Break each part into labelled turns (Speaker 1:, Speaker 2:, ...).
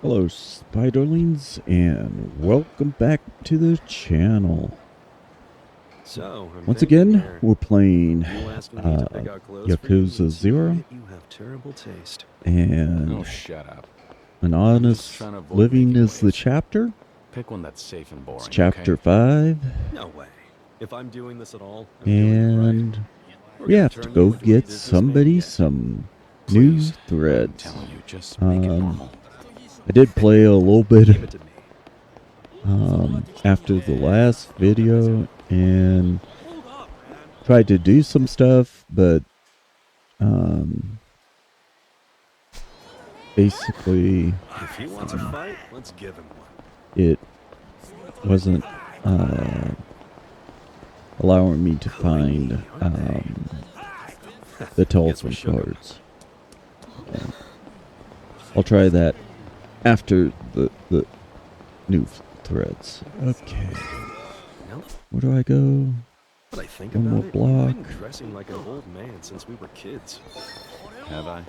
Speaker 1: Hello, Spiderlings, and welcome back to the channel.
Speaker 2: So, I'm
Speaker 1: Once
Speaker 2: thinking
Speaker 1: again,
Speaker 2: here,
Speaker 1: we're playing
Speaker 2: you asking me to pick out clothes for you
Speaker 1: Yakuza
Speaker 2: means you
Speaker 1: 0,
Speaker 2: admit you have terrible taste.
Speaker 1: and
Speaker 3: Oh, shut up.
Speaker 1: An
Speaker 3: I'm just
Speaker 1: Honest
Speaker 3: trying to avoid
Speaker 1: Living
Speaker 3: making
Speaker 1: is the
Speaker 3: waves.
Speaker 1: chapter.
Speaker 3: Pick one that's safe and boring,
Speaker 1: It's chapter
Speaker 3: okay?
Speaker 1: 5,
Speaker 2: No way. If I'm doing this at all, I'm doing it right.
Speaker 1: and
Speaker 2: We're
Speaker 1: we
Speaker 2: gonna
Speaker 1: have to
Speaker 2: turn
Speaker 1: go
Speaker 2: you into a
Speaker 1: get
Speaker 2: businessman
Speaker 1: somebody
Speaker 2: yet.
Speaker 1: some new
Speaker 3: Please. I'm
Speaker 1: threads.
Speaker 3: telling you, just make it normal.
Speaker 1: I did play a little bit
Speaker 2: Give it to me.
Speaker 1: after the last video, and tried to do some stuff, but basically
Speaker 2: If he wants a fight, let's give him one.
Speaker 1: it wasn't allowing me to find the telephone cards. So I'll try that after the new threads. Okay.
Speaker 2: No,
Speaker 1: Where do I go?
Speaker 2: but I think
Speaker 1: One more
Speaker 2: about it,
Speaker 1: block.
Speaker 2: you've been dressing like an old man since we were kids.
Speaker 3: Have I?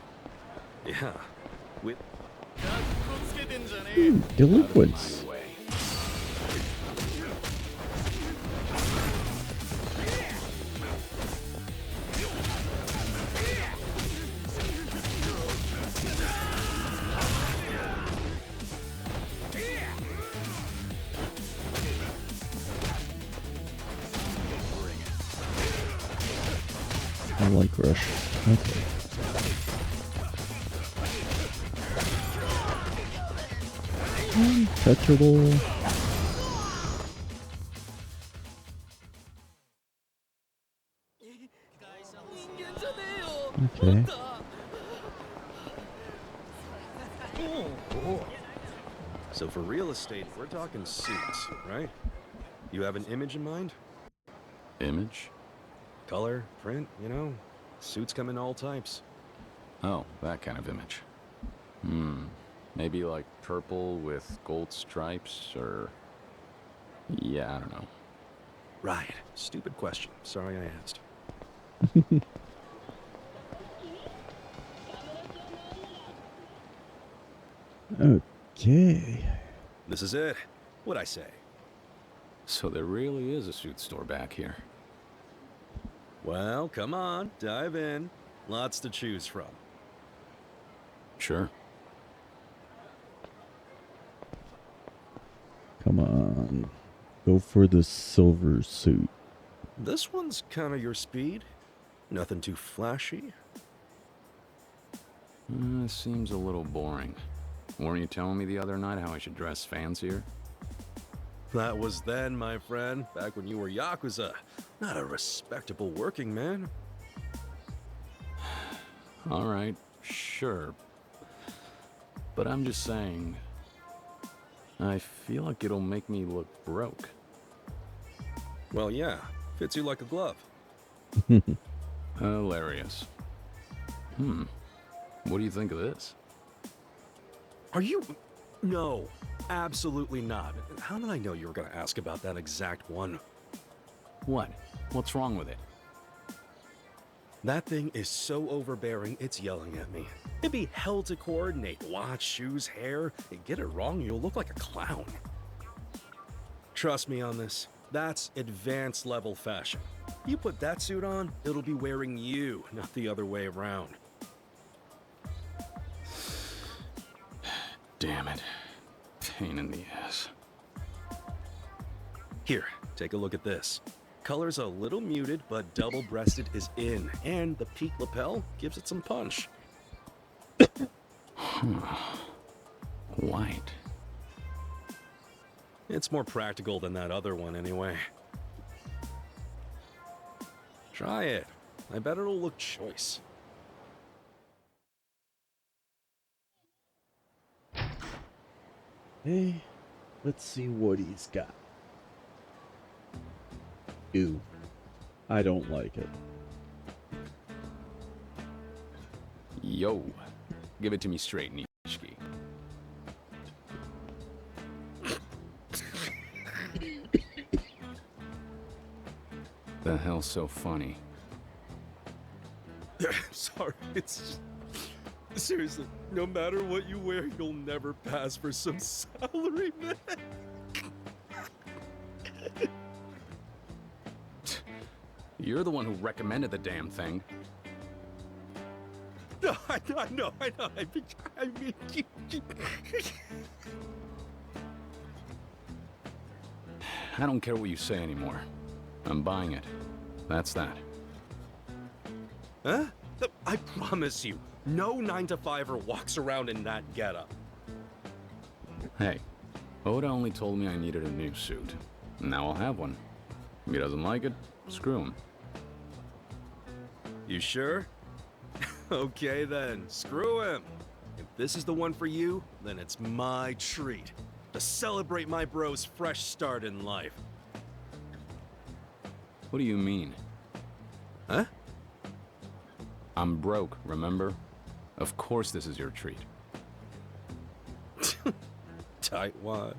Speaker 2: Yeah. With
Speaker 1: Delinquents.
Speaker 3: My way.
Speaker 1: I like Rush. Okay. Untouchable. Okay.
Speaker 2: So for real estate, we're talking suits, right? You have an image in mind?
Speaker 3: Image?
Speaker 2: Color, print, you know? Suits come in all types.
Speaker 3: Oh, that kind of image. Maybe like purple with gold stripes, or... Yeah, I don't know.
Speaker 2: Right. Stupid question. Sorry I asked.
Speaker 1: Okay.
Speaker 2: This is it. What'd I say?
Speaker 3: So there really is a suit store back here.
Speaker 2: Well, come on. Dive in. Lots to choose from.
Speaker 3: Sure.
Speaker 1: Come on. Go for the silver suit.
Speaker 2: This one's kind of your speed. Nothing too flashy.
Speaker 3: Seems a little boring. Weren't you telling me the other night how I should dress fancier?
Speaker 2: That was then, my friend. Back when you were Yakuza. Not a respectable working man.
Speaker 3: Alright, sure. But I'm just saying... I feel like it'll make me look broke.
Speaker 2: Well, yeah. Fits you like a glove.
Speaker 3: Hilarious. What do you think of this?
Speaker 2: Are you... No. Absolutely not. How did I know you were going to ask about that exact one?
Speaker 3: What? What's wrong with it?
Speaker 2: That thing is so overbearing, it's yelling at me. It'd be hell to coordinate. Watch, shoes, hair. Get it wrong, you'll look like a clown. Trust me on this. That's advanced level fashion. You put that suit on, it'll be wearing you, not the other way around.
Speaker 3: Damn it. Pain in the ass.
Speaker 2: Here, take a look at this. Color's a little muted, but double-breasted is in, and the peak lapel gives it some punch.
Speaker 3: White.
Speaker 2: It's more practical than that other one anyway. Try it. I bet it'll look choice.
Speaker 1: Hey, let's see what he's got. Ew. I don't like it.
Speaker 3: Yo. Give it to me straight, Nishiki. The hell's so funny?
Speaker 2: Sorry, it's... Seriously, no matter what you wear, you'll never pass for some salaryman.
Speaker 3: You're the one who recommended the damn thing.
Speaker 2: No, I know. I mean,
Speaker 3: I don't care what you say anymore. I'm buying it. That's that.
Speaker 2: huh? I promise you, no 9-to-5er walks around in that getup.
Speaker 3: Hey, Oda only told me I needed a new suit. Now I'll have one. If he doesn't like it, screw him.
Speaker 2: You sure? Okay then, screw him. If this is the one for you, then it's my treat. To celebrate my bro's fresh start in life.
Speaker 3: What do you mean?
Speaker 2: Huh?
Speaker 3: I'm broke, remember? Of course this is your treat.
Speaker 2: Tightwad.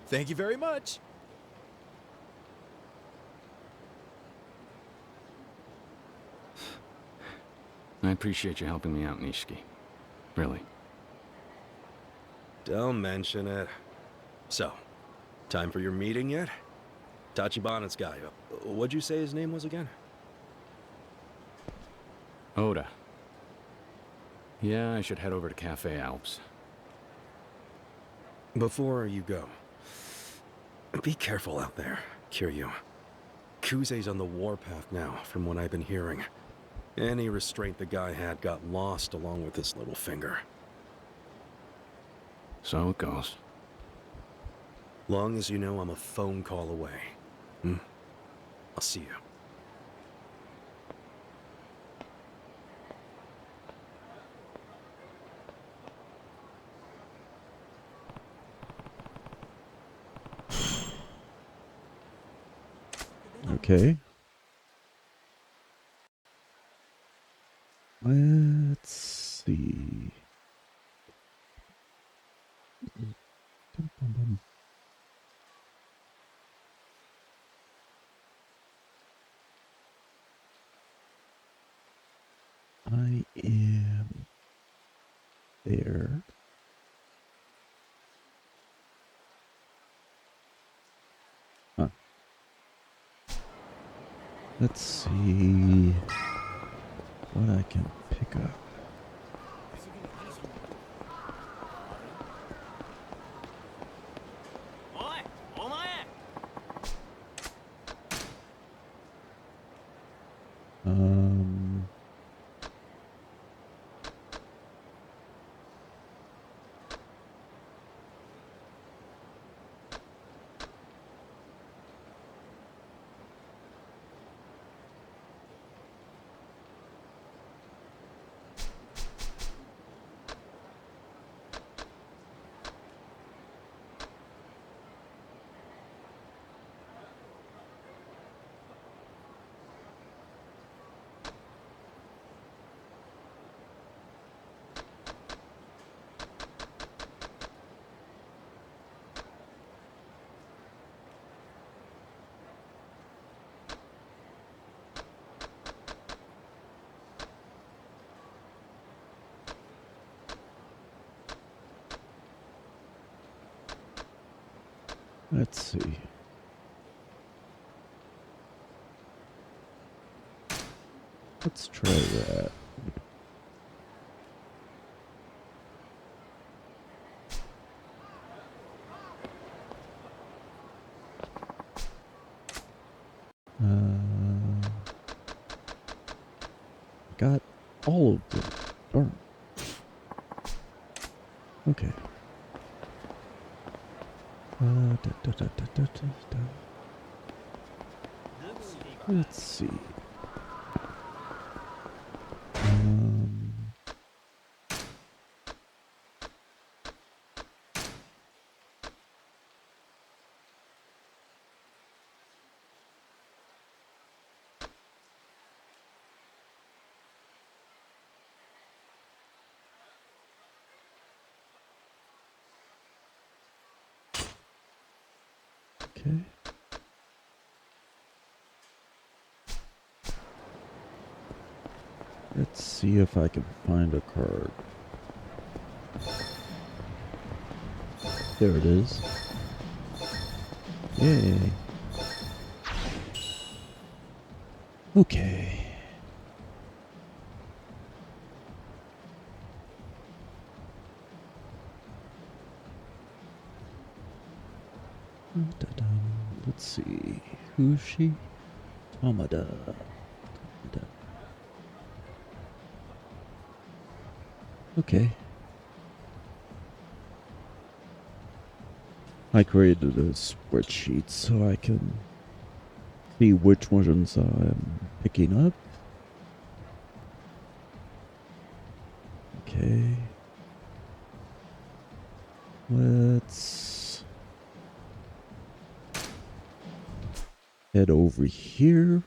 Speaker 4: Thank you very much.
Speaker 3: I appreciate you helping me out, Nishiki. Really.
Speaker 2: Don't mention it. So, time for your meeting yet? Tachibana's guy. What'd you say his name was again?
Speaker 3: Oda. Yeah, I should head over to Cafe Alps.
Speaker 2: Before you go, be careful out there, Kiryu. Kuze's on the warpath now, from what I've been hearing. Any restraint the guy had got lost along with his little finger.
Speaker 3: So it goes.
Speaker 2: Long as you know I'm a phone call away. I'll see you.
Speaker 1: Okay. Let's see. I am there. Huh. Let's see what I can pick up. Um, let's see. Let's try that. Got all of them. Darn. Okay. Let's see. Okay. Let's see if I can find a card. There it is. Yay. Okay. Let's see. Who's she? Tamada. Okay. I created a spreadsheet so I can see which ones I'm picking up. Okay. Let's head over here.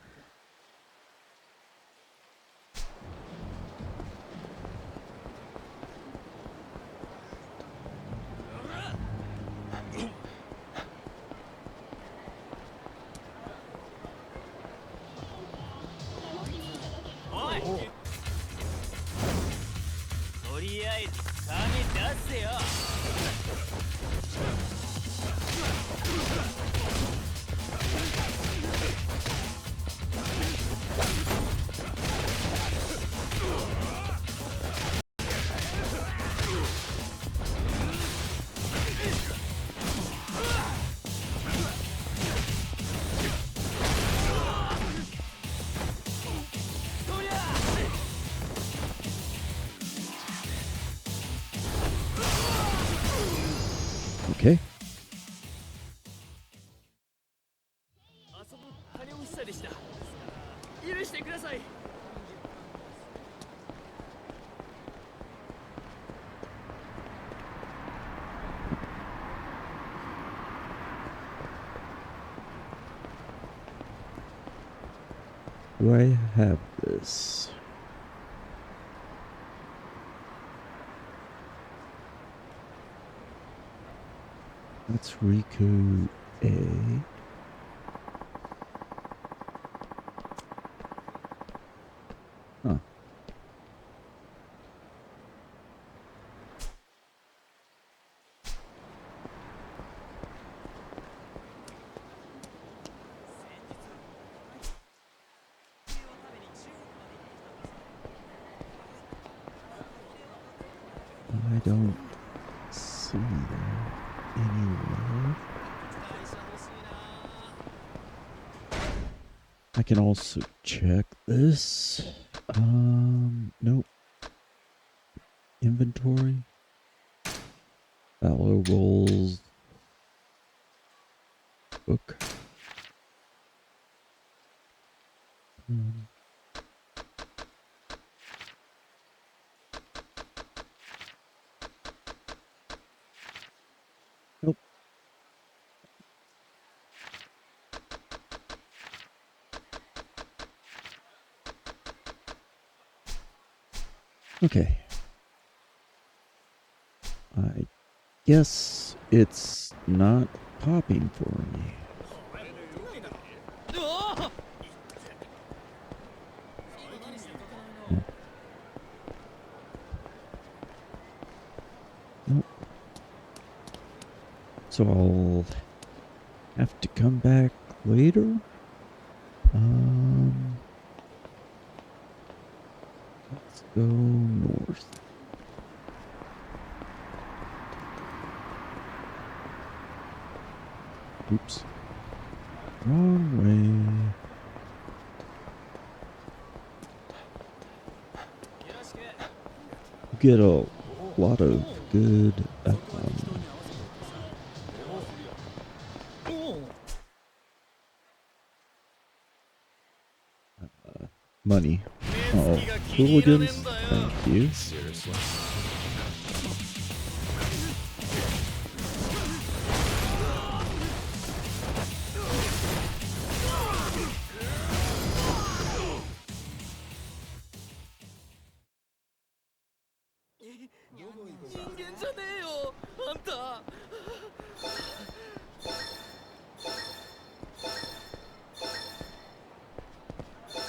Speaker 1: Okay. Do I have this? That's Riku A. Huh. I don't see that anywhere. I can also check this. Nope. Inventory. Valuables. Book. Nope. Okay. I guess it's not popping for me. Nope. Nope. So I'll have to come back later. Let's go north. Oops. Wrong way. You get a lot of good money. Oh, hooligans. Thank you.
Speaker 3: Seriously.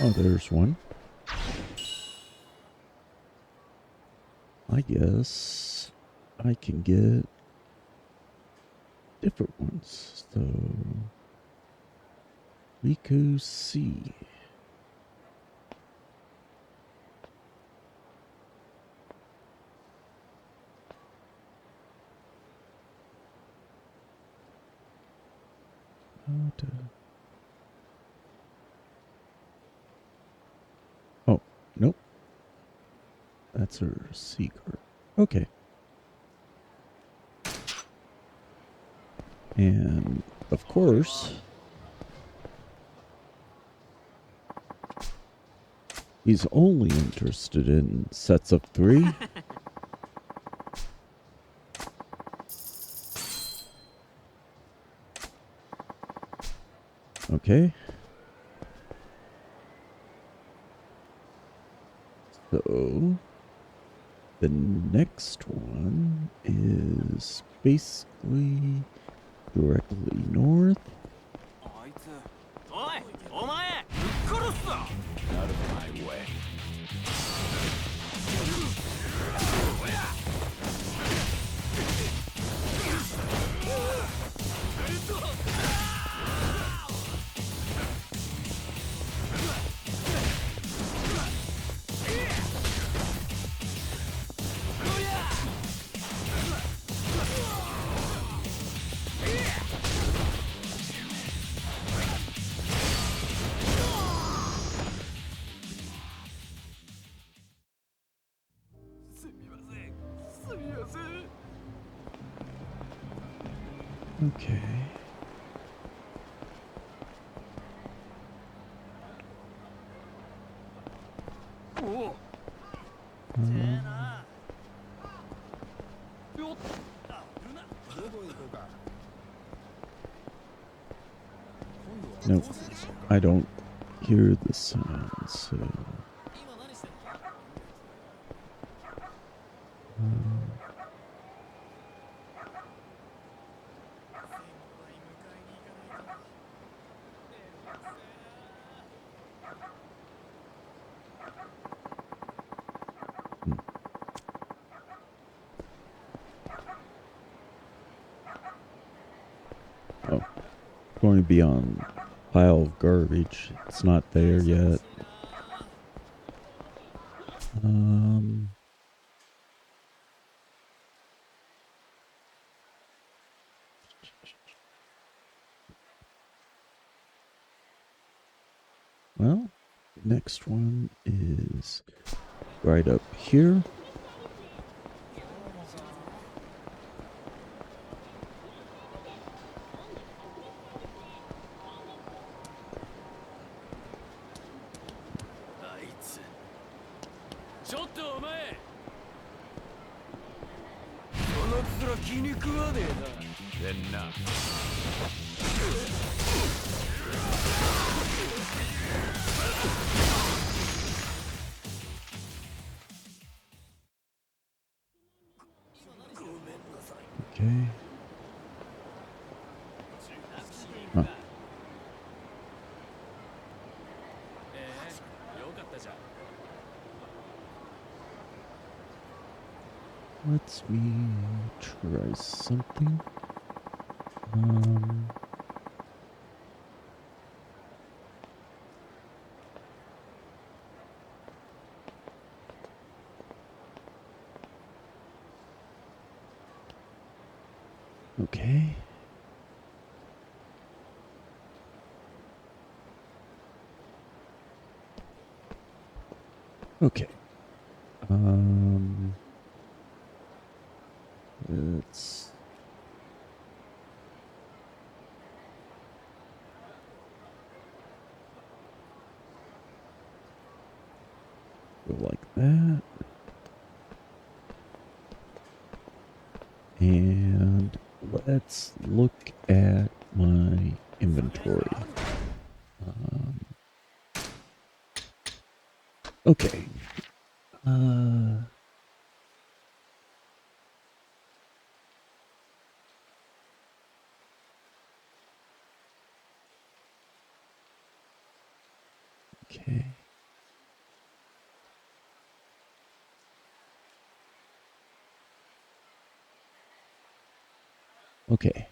Speaker 1: Oh, there's one. I guess I can get different ones. So, Riku C. Oh, nope. That's her secret. Okay. And, of course, he's only interested in sets of 3. Okay. So, the next one is basically directly north.
Speaker 3: Out of my way.
Speaker 1: Okay. Nope. I don't hear the sound, so. Oh, going to be on pile of garbage. It's not there yet. Well, next one is right up here. Okay. Huh. Let's me try something. Okay. Okay. Let's go like that. And let's look at my inventory. Okay. Okay. Okay.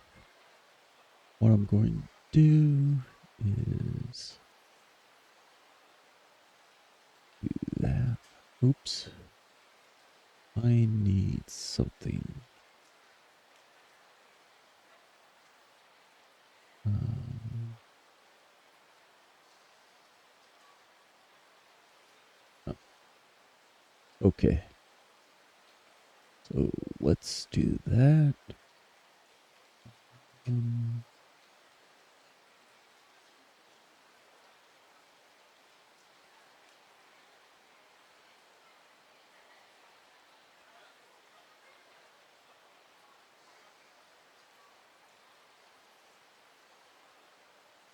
Speaker 1: What I'm going to do is do that. Oops. I need something. Um, oh, okay. So let's do that. Um,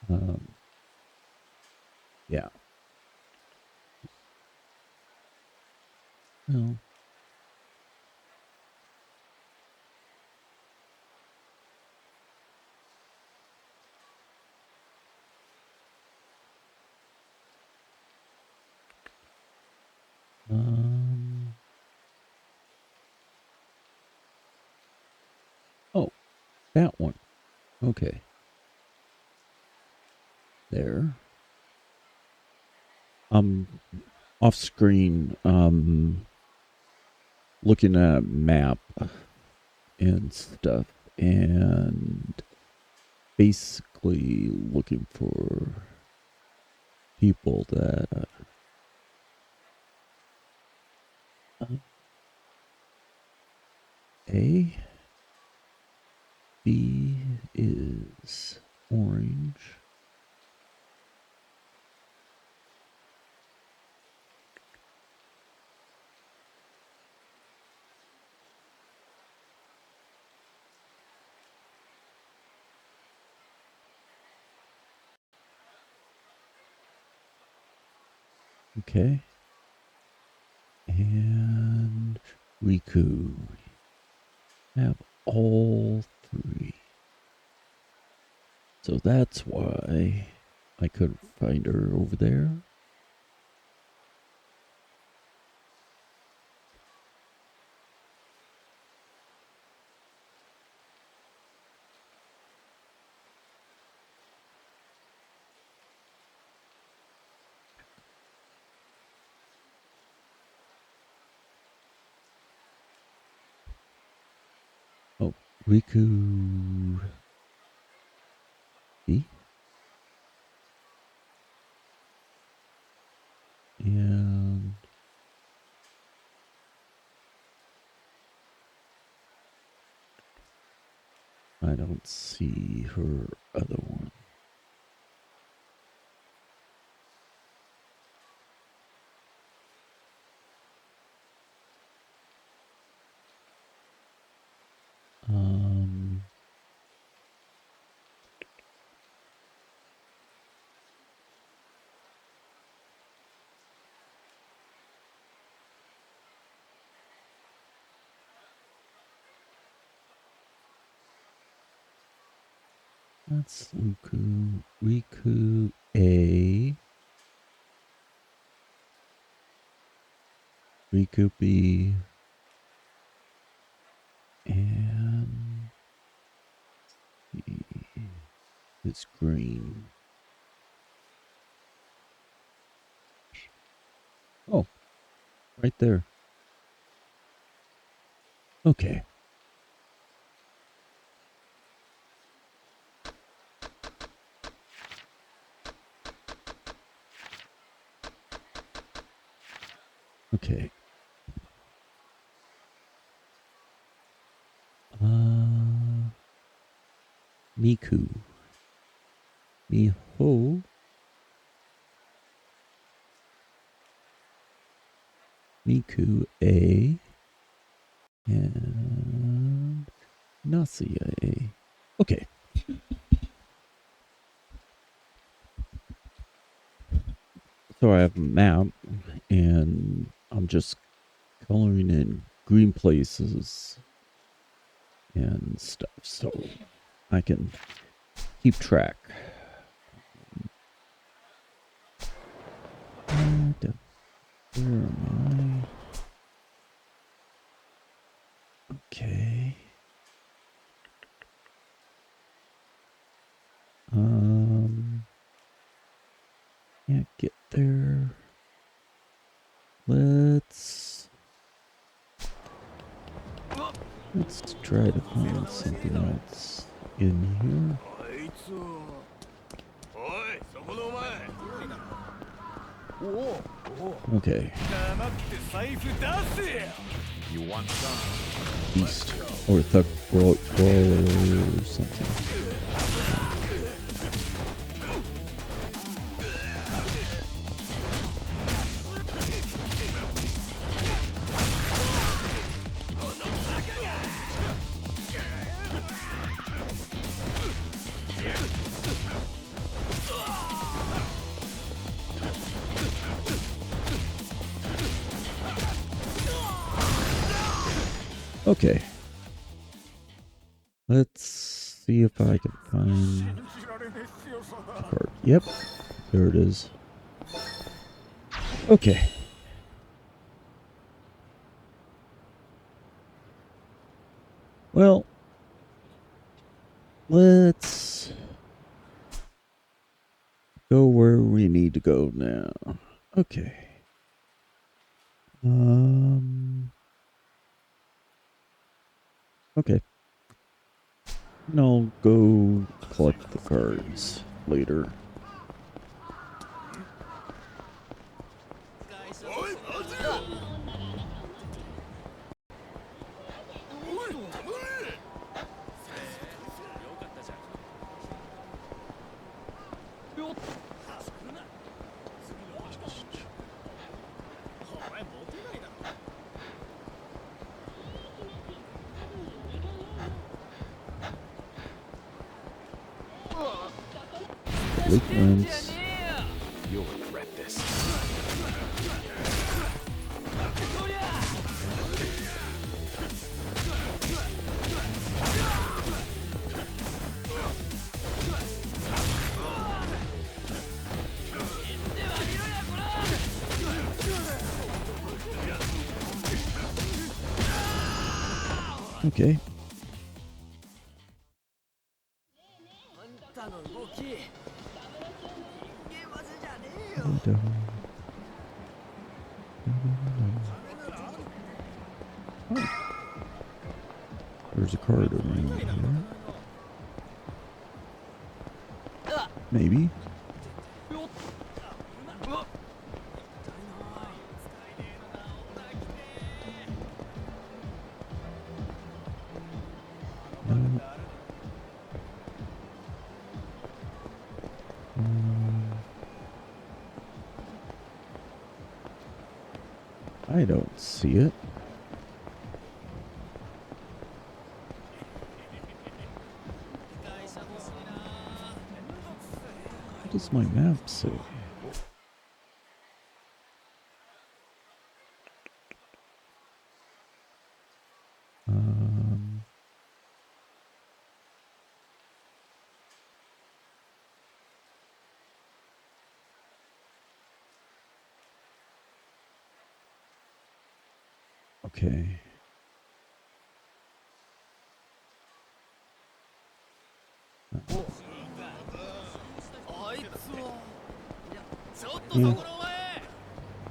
Speaker 1: um, yeah. Well, um, oh, that one. Okay. There. I'm off screen, looking at a map and stuff, and basically looking for people that A, B is orange. Okay. And Riku. Have all three. So that's why I couldn't find her over there. Oh, Riku B. And I don't see her other one. Um, that's Riku. Riku A. Riku B. And it's green. Oh, right there. Okay. Okay. Miku. Miho. Miku A. And Nasia A. Okay. So I have a map and I'm just coloring in green places and stuff so I can keep track. And where am I? Okay. Let's try to find something else in here. Okay.
Speaker 3: You want some?
Speaker 1: East or thug or something. Okay. Let's see if I can find the card. Yep. There it is. Okay. Well, let's go where we need to go now. Okay. Okay. And I'll go collect the cards later. Lieutenants.
Speaker 3: You'll regret this.
Speaker 1: Okay. Oh. There's a card around here. Maybe. No. I don't see it. What does my map say? Okay. Yeah.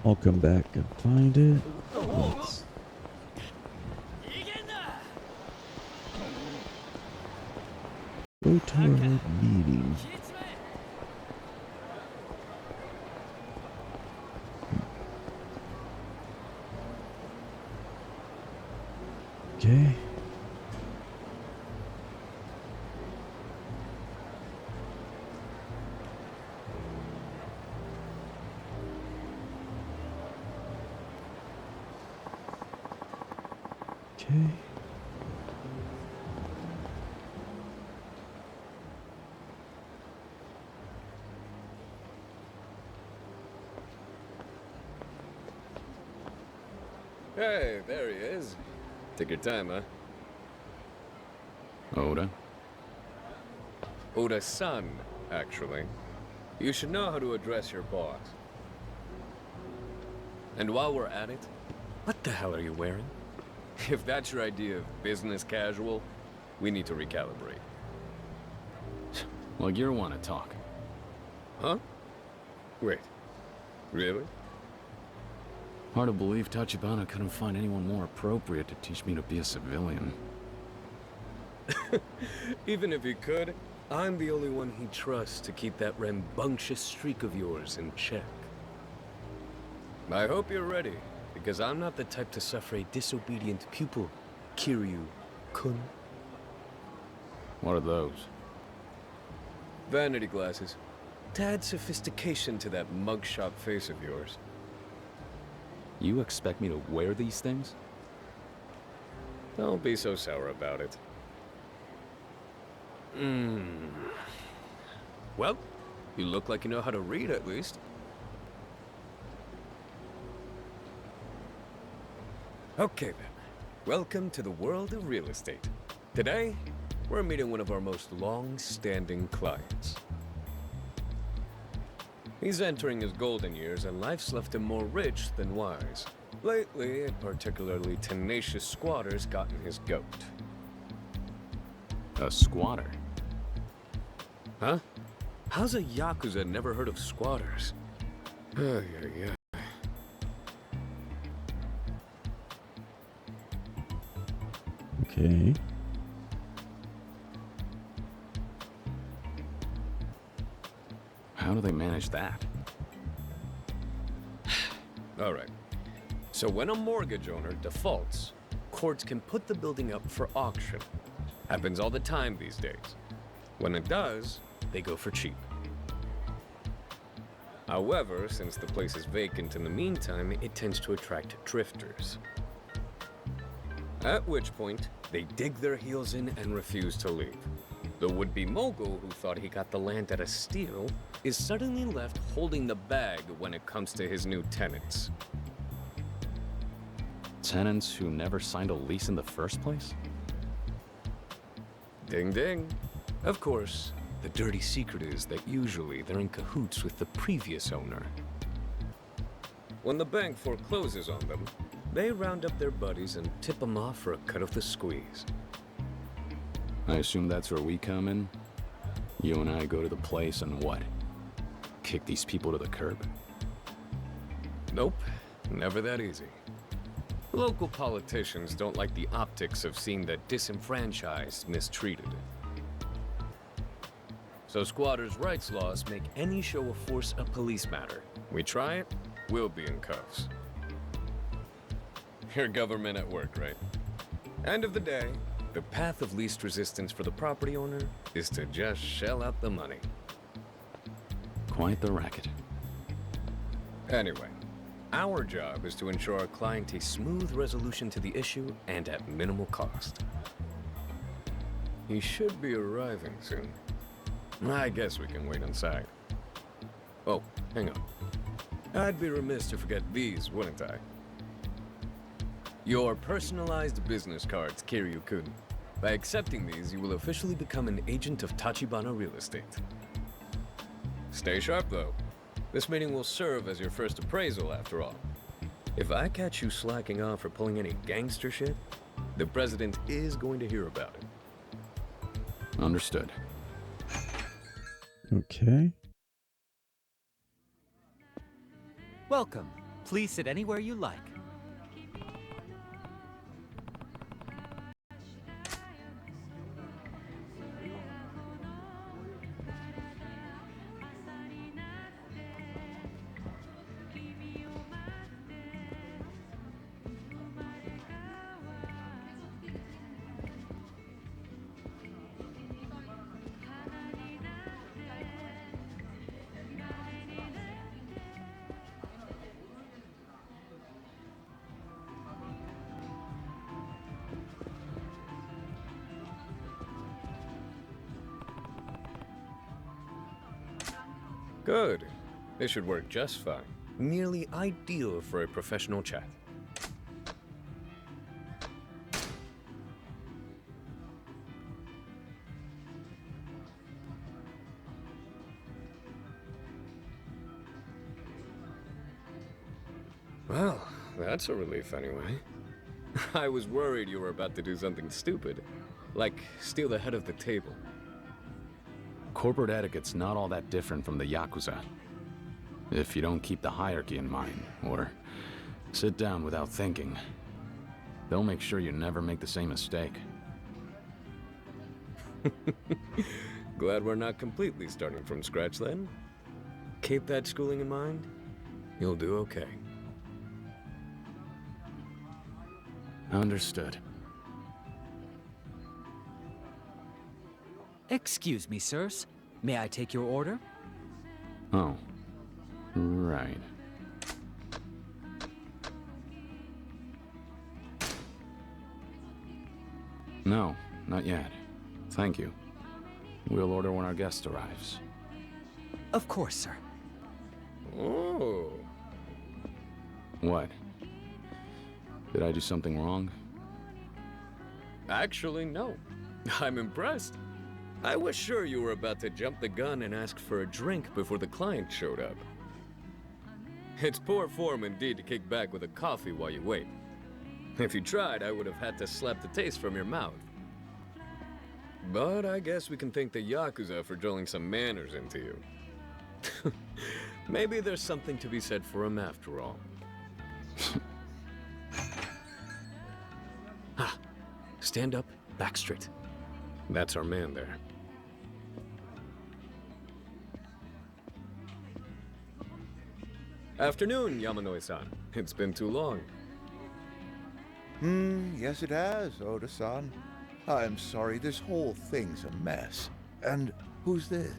Speaker 1: I'll come back and find it. Let's... Go to our meeting. Okay. Okay.
Speaker 5: Hey, there he is. Take your time, huh?
Speaker 3: Oda?
Speaker 5: Oda-san, actually. You should know how to address your boss. And while we're at it, what the hell are you wearing? If that's your idea of business casual, we need to recalibrate.
Speaker 3: Well, you want to talk.
Speaker 5: Huh? Wait. Really?
Speaker 3: Hard to believe Tachibana couldn't find anyone more appropriate to teach me to be a civilian.
Speaker 5: Even if he could, I'm the only one he trusts to keep that rambunctious streak of yours in check. I hope you're ready, because I'm not the type to suffer a disobedient pupil, Kiryu-kun.
Speaker 3: What are those?
Speaker 5: Vanity glasses. To add sophistication to that mugshot face of yours.
Speaker 3: You expect me to wear these things?
Speaker 5: Don't be so sour about it. Well, you look like you know how to read at least. Okay then. Welcome to the world of real estate. Today, we're meeting one of our most long-standing clients. He's entering his golden years and life's left him more rich than wise. Lately, a particularly tenacious squatter's gotten his goat.
Speaker 3: A squatter?
Speaker 5: Huh? How's a Yakuza never heard of squatters? Yeah.
Speaker 1: Okay.
Speaker 3: How do they manage that?
Speaker 5: Alright. So when a mortgage owner defaults, courts can put the building up for auction. Happens all the time these days. When it does, they go for cheap. However, since the place is vacant in the meantime, it tends to attract drifters. At which point, they dig their heels in and refuse to leave. The would-be mogul who thought he got the land at a steal is suddenly left holding the bag when it comes to his new tenants.
Speaker 3: Tenants who never signed a lease in the first place?
Speaker 5: Ding ding. Of course, the dirty secret is that usually they're in cahoots with the previous owner. When the bank forecloses on them, they round up their buddies and tip them off for a cut of the squeeze.
Speaker 3: I assume that's where we come in? You and I go to the place and what? Kick these people to the curb?
Speaker 5: Nope, never that easy. Local politicians don't like the optics of seeing the disenfranchised mistreated. So squatters' rights laws make any show of force a police matter. We try it, we'll be in cuffs. Your government at work, right? End of the day, the path of least resistance for the property owner is to just shell out the money.
Speaker 3: Quite the racket.
Speaker 5: Anyway, our job is to ensure our client a smooth resolution to the issue and at minimal cost. He should be arriving soon. I guess we can wait inside. Oh, hang on. I'd be remiss to forget these, wouldn't I? Your personalized business cards, Kiryu-kun. By accepting these, you will officially become an agent of Tachibana Real Estate. Stay sharp, though. This meeting will serve as your first appraisal, after all. If I catch you slacking off or pulling any gangster shit, the president is going to hear about it.
Speaker 3: Understood.
Speaker 1: Okay.
Speaker 4: Welcome. Please sit anywhere you like.
Speaker 5: Good. This should work just fine. Nearly ideal for a professional chat. Well, that's a relief anyway. I was worried you were about to do something stupid, like steal the head of the table.
Speaker 3: Corporate etiquette's not all that different from the Yakuza. If you don't keep the hierarchy in mind, or Sit down without thinking. They'll make sure you never make the same mistake.
Speaker 5: Glad we're not completely starting from scratch then. Keep that schooling in mind. You'll do okay.
Speaker 3: Understood.
Speaker 4: Excuse me, sirs. May I take your order?
Speaker 3: Oh. Right. No, not yet. Thank you. We'll order when our guest arrives.
Speaker 4: Of course, sir.
Speaker 5: Oh.
Speaker 3: What? Did I do something wrong?
Speaker 5: Actually, no. I'm impressed. I was sure you were about to jump the gun and ask for a drink before the client showed up. It's poor form indeed to kick back with a coffee while you wait. If you tried, I would have had to slap the taste from your mouth. But I guess we can thank the Yakuza for drilling some manners into you. Maybe there's something to be said for him after all. Ah, stand up, back straight. That's our man there. Afternoon, Yamanoi-san. It's been too long.
Speaker 6: Yes it has, Oda-san. I'm sorry, this whole thing's a mess. And who's this?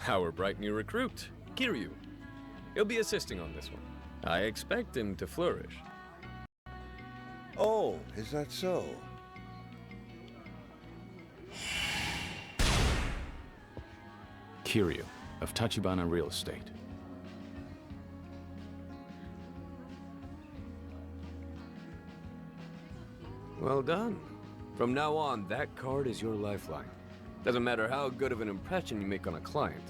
Speaker 5: Our bright new recruit, Kiryu. He'll be assisting on this one. I expect him to flourish.
Speaker 6: Oh, is that so?
Speaker 3: Kiryu, of Tachibana Real Estate.
Speaker 5: Well done. From now on, that card is your lifeline. Doesn't matter how good of an impression you make on a client.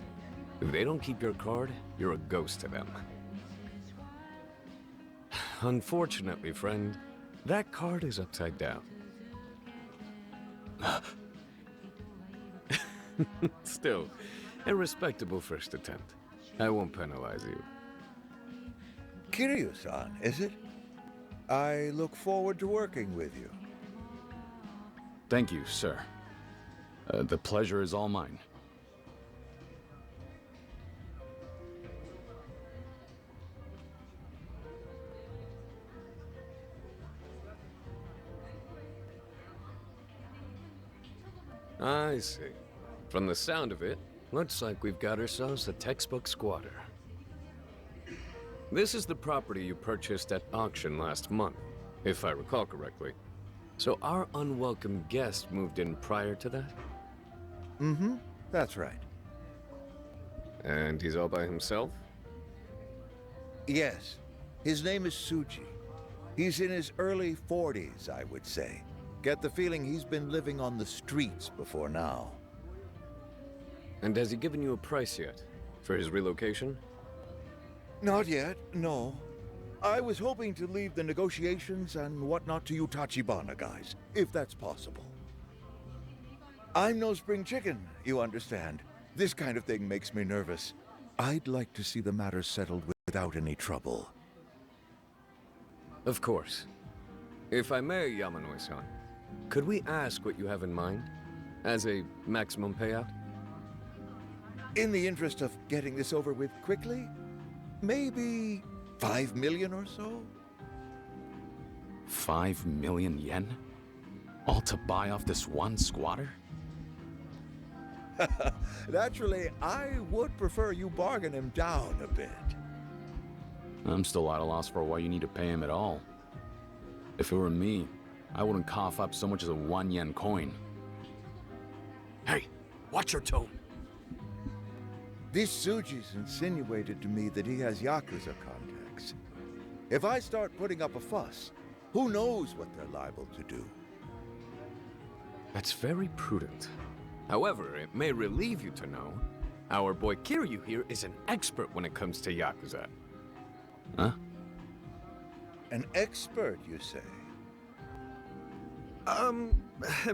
Speaker 5: If they don't keep your card, you're a ghost to them. Unfortunately, friend, that card is upside down. Still, a respectable first attempt. I won't penalize you.
Speaker 6: Kiryu-san, is it? I look forward to working with you.
Speaker 3: Thank you, sir. The pleasure is all mine.
Speaker 5: I see. From the sound of it, looks like we've got ourselves a textbook squatter. This is the property you purchased at auction last month, if I recall correctly. So our unwelcome guest moved in prior to that?
Speaker 6: Mm-hmm, that's right.
Speaker 5: And he's all by himself?
Speaker 6: Yes, his name is Tsuji. He's in his early 40s, I would say. Get the feeling he's been living on the streets before now.
Speaker 5: And has he given you a price yet? For his relocation?
Speaker 6: Not yet, no. I was hoping to leave the negotiations and whatnot to you Tachibana guys, if that's possible. I'm no spring chicken, you understand. This kind of thing makes me nervous. I'd like to see the matter settled without any trouble.
Speaker 5: Of course. If I may, Yamanoi-san, could we ask what you have in mind? As a maximum payout?
Speaker 6: In the interest of getting this over with quickly, maybe 5 million or so?
Speaker 3: 5 million yen? All to buy off this one squatter?
Speaker 6: Naturally, I would prefer you bargain him down a bit.
Speaker 3: I'm still at a loss for why you need to pay him at all. If it were me, I wouldn't cough up so much as a 1 yen coin.
Speaker 5: Hey, watch your tone.
Speaker 6: This Tsuji's insinuated to me that he has Yakuza contacts. If I start putting up a fuss, who knows what they're liable to do?
Speaker 5: That's very prudent. However, it may relieve you to know, our boy Kiryu here is an expert when it comes to Yakuza.
Speaker 3: Huh?
Speaker 6: An expert, you say?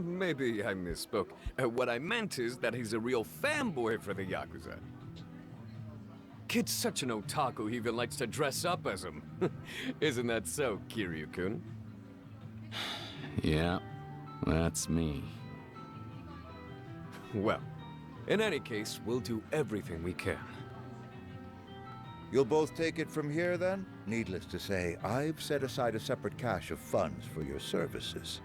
Speaker 5: Maybe I misspoke. What I meant is that he's a real fanboy for the Yakuza. kid's such an otaku, he even likes to dress up as him. Isn't that so, Kiryu-kun?
Speaker 3: Yeah, that's me.
Speaker 5: Well, in any case, we'll do everything we can.
Speaker 6: You'll both take it from here, then? Needless to say, I've set aside a separate cache of funds for your services.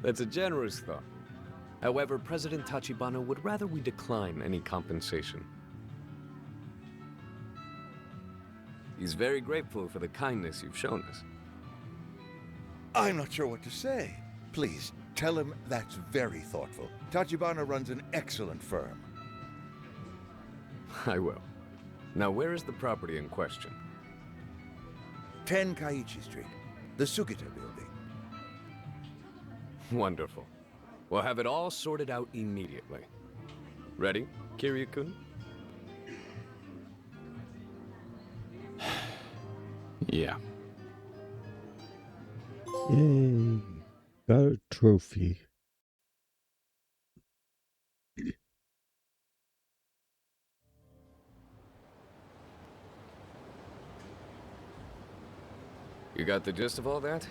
Speaker 5: That's a generous thought. However, President Tachibana would rather we decline any compensation. He's very grateful for the kindness you've shown us.
Speaker 6: I'm not sure what to say. Please, tell him that's very thoughtful. Tachibana runs an excellent firm.
Speaker 5: I will. Now, where is the property in question?
Speaker 6: 10 Kaiichi Street, the Sugita building.
Speaker 5: Wonderful. We'll have it all sorted out immediately. Ready, Kiryu-kun?
Speaker 3: Yeah.
Speaker 1: Yay. Got a trophy.
Speaker 5: You got the gist of all that?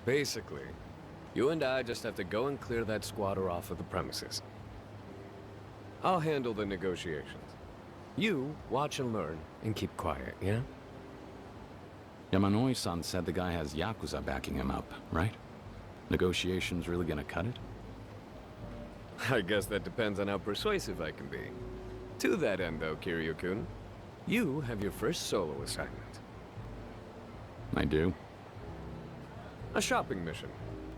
Speaker 5: Basically, you and I just have to go and clear that squatter off of the premises. I'll handle the negotiations. You watch and learn and keep quiet, yeah?
Speaker 3: Yamanoi-san said the guy has Yakuza backing him up, right? Negotiations really gonna cut it?
Speaker 5: I guess that depends on how persuasive I can be. To that end, though, Kiryu-kun, you have your first solo assignment.
Speaker 3: I do.
Speaker 5: A shopping mission.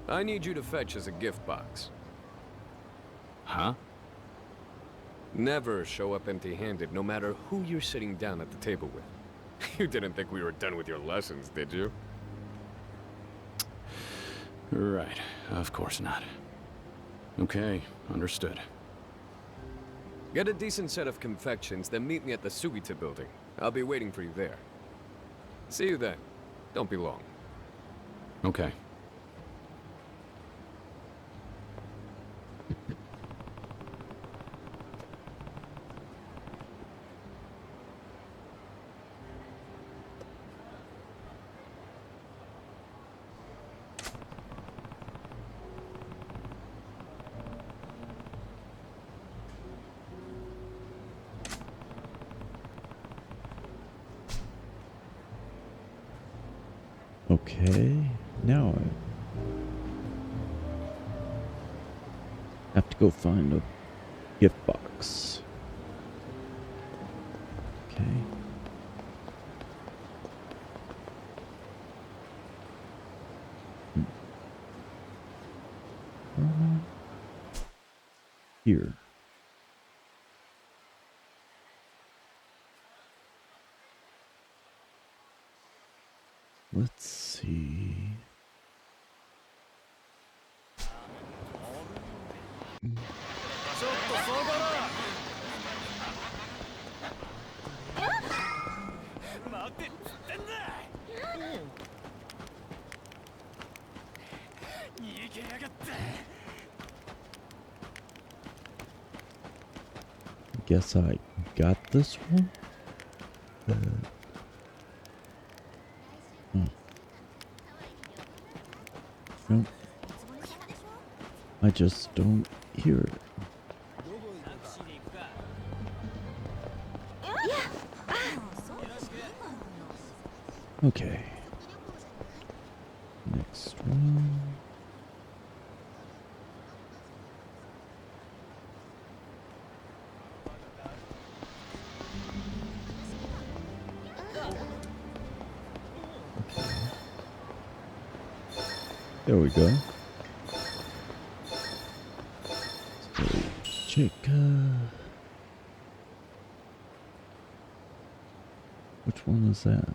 Speaker 5: I need you to fetch as a gift box.
Speaker 3: Huh?
Speaker 5: Never show up empty-handed, no matter who you're sitting down at the table with. You didn't think we were done with your lessons, did you?
Speaker 3: Right. Of course not. Okay, understood.
Speaker 5: Get a decent set of confections, then meet me at the Sugita building. I'll be waiting for you there. See you then. Don't be long.
Speaker 3: Okay.
Speaker 1: Okay, now I have to go find a gift box. Okay. Here. Let's see. Guess I got this one. Nope. I just don't hear it. Okay. Next one. There we go. So, check, which one is that?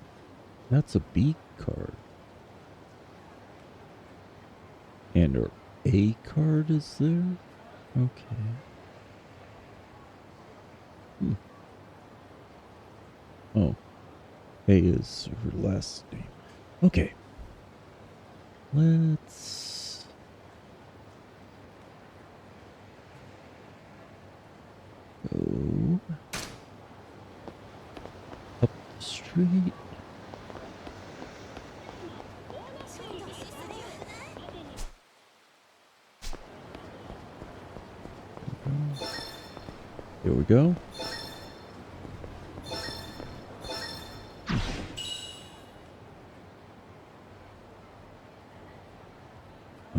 Speaker 1: That's a B card. And her A card is there? Okay. Oh. A is her last name. Okay. Let's go Street. Here we go.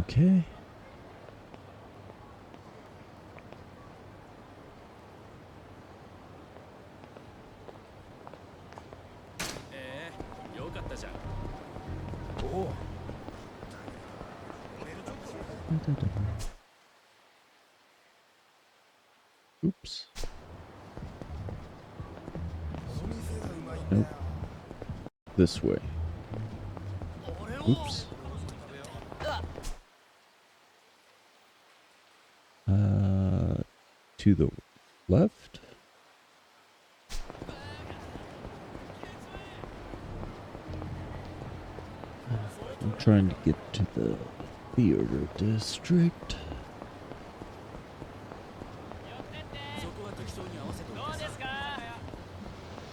Speaker 1: Okay. Oops. Nope. This way. Oops. To the left? I'm trying to get to the theater district.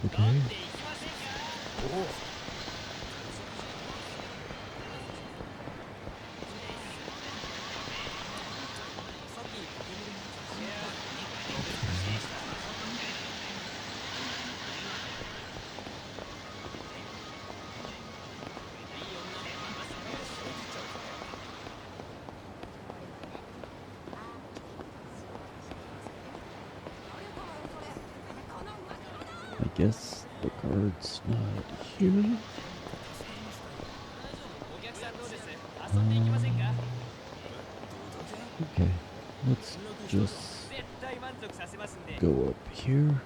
Speaker 1: Okay. I guess the card's not here. Okay, let's just go up here.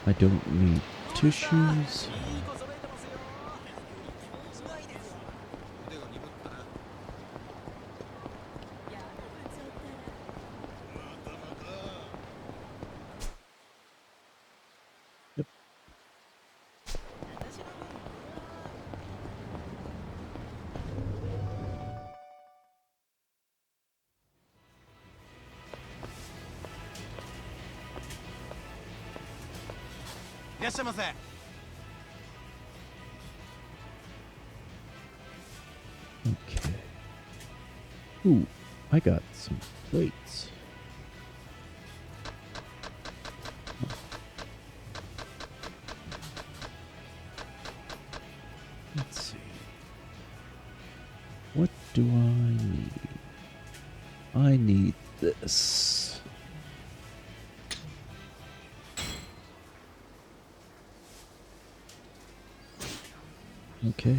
Speaker 1: I don't need tissues. Yep. Okay. Ooh, I got some plates. Let's see. What do I need? I need this. Okay.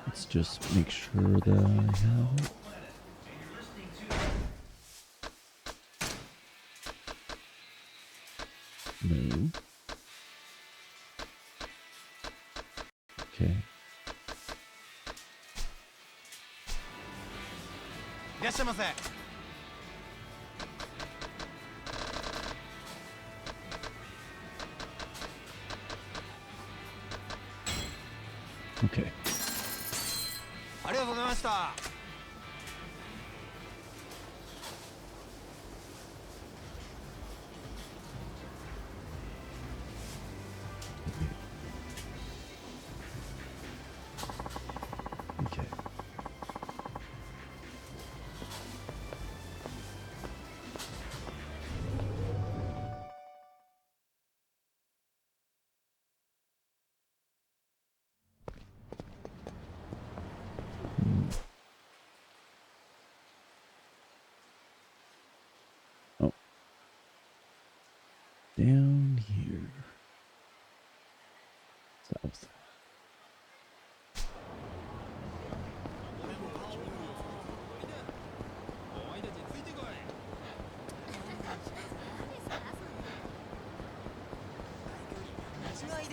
Speaker 1: Let's just make sure that I have it. No. Okay. Okay. Okay. Oh. Down here. South.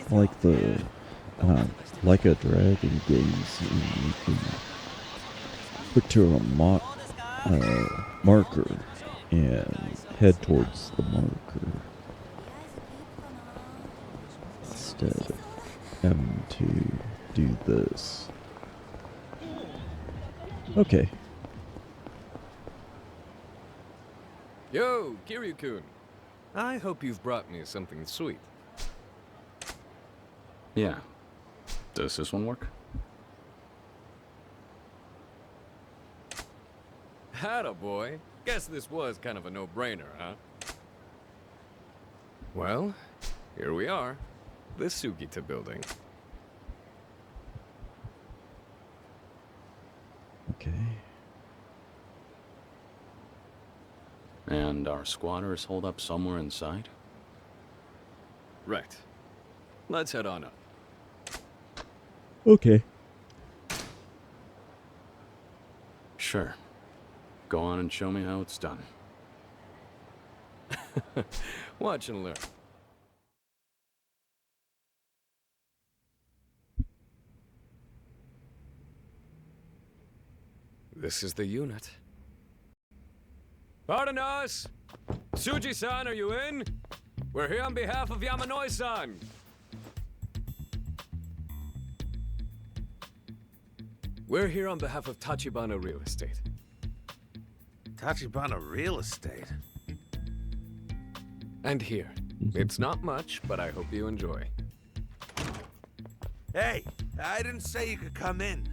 Speaker 1: Like the like a dragon games, you can put to a marker and head towards the marker instead of having to do this. Okay,
Speaker 5: Yo, Kiryu-kun. I hope you've brought me something sweet.
Speaker 3: Yeah. Does this one work?
Speaker 5: Attaboy. Guess this was kind of a no-brainer, huh? Well, here we are. The Sugita building.
Speaker 1: Okay.
Speaker 3: And our squatters hold up somewhere inside?
Speaker 5: Right. Let's head on up.
Speaker 1: Okay.
Speaker 3: Sure. Go on and show me how it's done.
Speaker 5: Watch and learn. This is the unit. Pardon us! Suji-san, are you in? We're here on behalf of Yamanoi-san. We're here on behalf of Tachibana Real Estate.
Speaker 7: Tachibana Real Estate?
Speaker 5: And here. It's not much, but I hope you enjoy.
Speaker 7: Hey, I didn't say you could come in.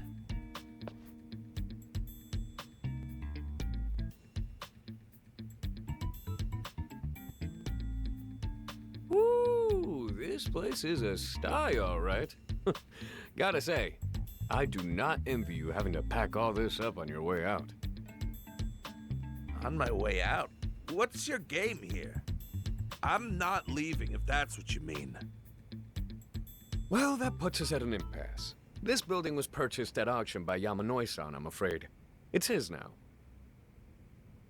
Speaker 5: Woo! This place is a style, all right. Gotta say, I do not envy you having to pack all this up on your way out.
Speaker 7: On my way out? What's your game here? I'm not leaving if that's what you mean.
Speaker 5: Well, that puts us at an impasse. This building was purchased at auction by Yamanoi-san, I'm afraid. It's his now.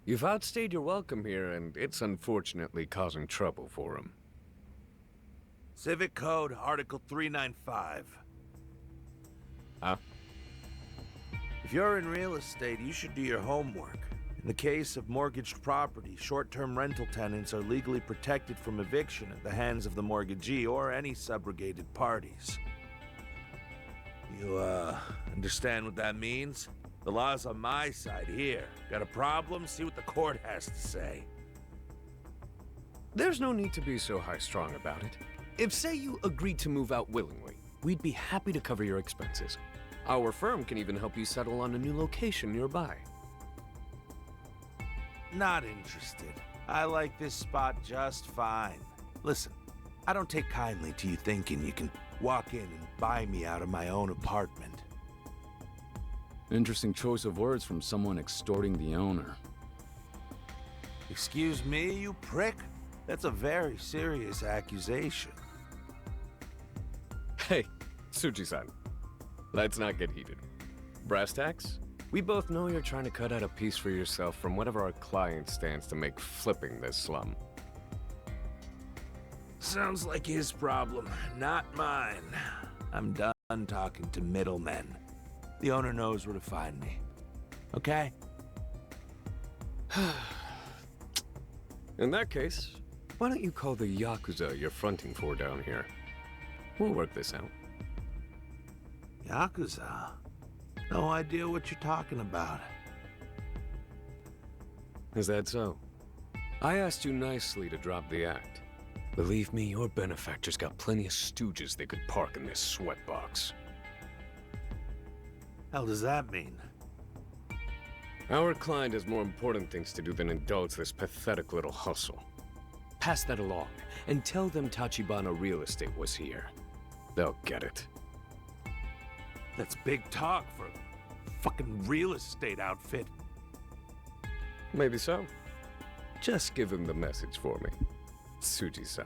Speaker 5: You've outstayed your welcome here, and it's unfortunately causing trouble for him.
Speaker 7: Civic Code, Article 395.
Speaker 5: Huh?
Speaker 7: If you're in real estate, you should do your homework. In the case of mortgaged property, short-term rental tenants are legally protected from eviction at the hands of the mortgagee or any subrogated parties. You, understand what that means? The law's on my side here. Got a problem? See what the court has to say.
Speaker 5: There's no need to be so high-strung about it. If, say, you agreed to move out willingly, we'd be happy to cover your expenses. Our firm can even help you settle on a new location nearby.
Speaker 7: Not interested. I like this spot just fine. Listen, I don't take kindly to you thinking you can walk in and buy me out of my own apartment.
Speaker 3: Interesting choice of words from someone extorting the owner.
Speaker 7: Excuse me, you prick? That's a very serious accusation.
Speaker 5: Hey, Suji-san. Let's not get heated. Brass tacks? We both know you're trying to cut out a piece for yourself from whatever our client stands to make flipping this slum.
Speaker 7: Sounds like his problem, not mine. I'm done talking to middlemen. The owner knows where to find me. Okay?
Speaker 5: In that case, why don't you call the Yakuza you're fronting for down here? We'll work this out.
Speaker 7: Yakuza? No idea what you're talking about.
Speaker 5: Is that so? I asked you nicely to drop the act. Believe me, your benefactor's got plenty of stooges they could park in this sweatbox.
Speaker 7: Hell does that mean?
Speaker 5: Our client has more important things to do than indulge this pathetic little hustle. Pass that along, and tell them Tachibana Real Estate was here. They'll get it.
Speaker 7: That's big talk for a fucking real estate outfit.
Speaker 5: Maybe so. Just give him the message for me, Suji-san.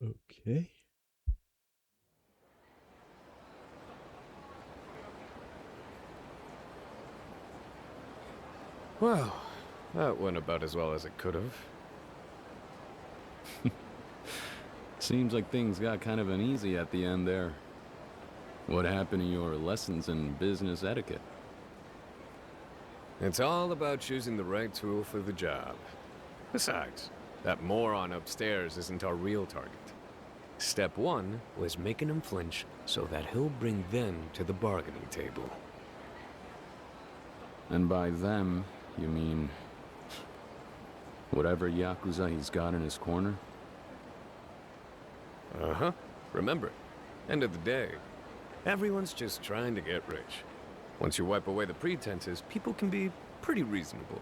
Speaker 1: Okay.
Speaker 5: Well, that went about as well as it could have.
Speaker 3: Seems like things got kind of uneasy at the end there. What happened to your lessons in business etiquette?
Speaker 5: It's all about choosing the right tool for the job. Besides, that moron upstairs isn't our real target. Step one was making him flinch so that he'll bring them to the bargaining table.
Speaker 3: And by them, you mean whatever Yakuza he's got in his corner?
Speaker 5: Uh-huh. Remember, end of the day, everyone's just trying to get rich. Once you wipe away the pretenses, people can be pretty reasonable.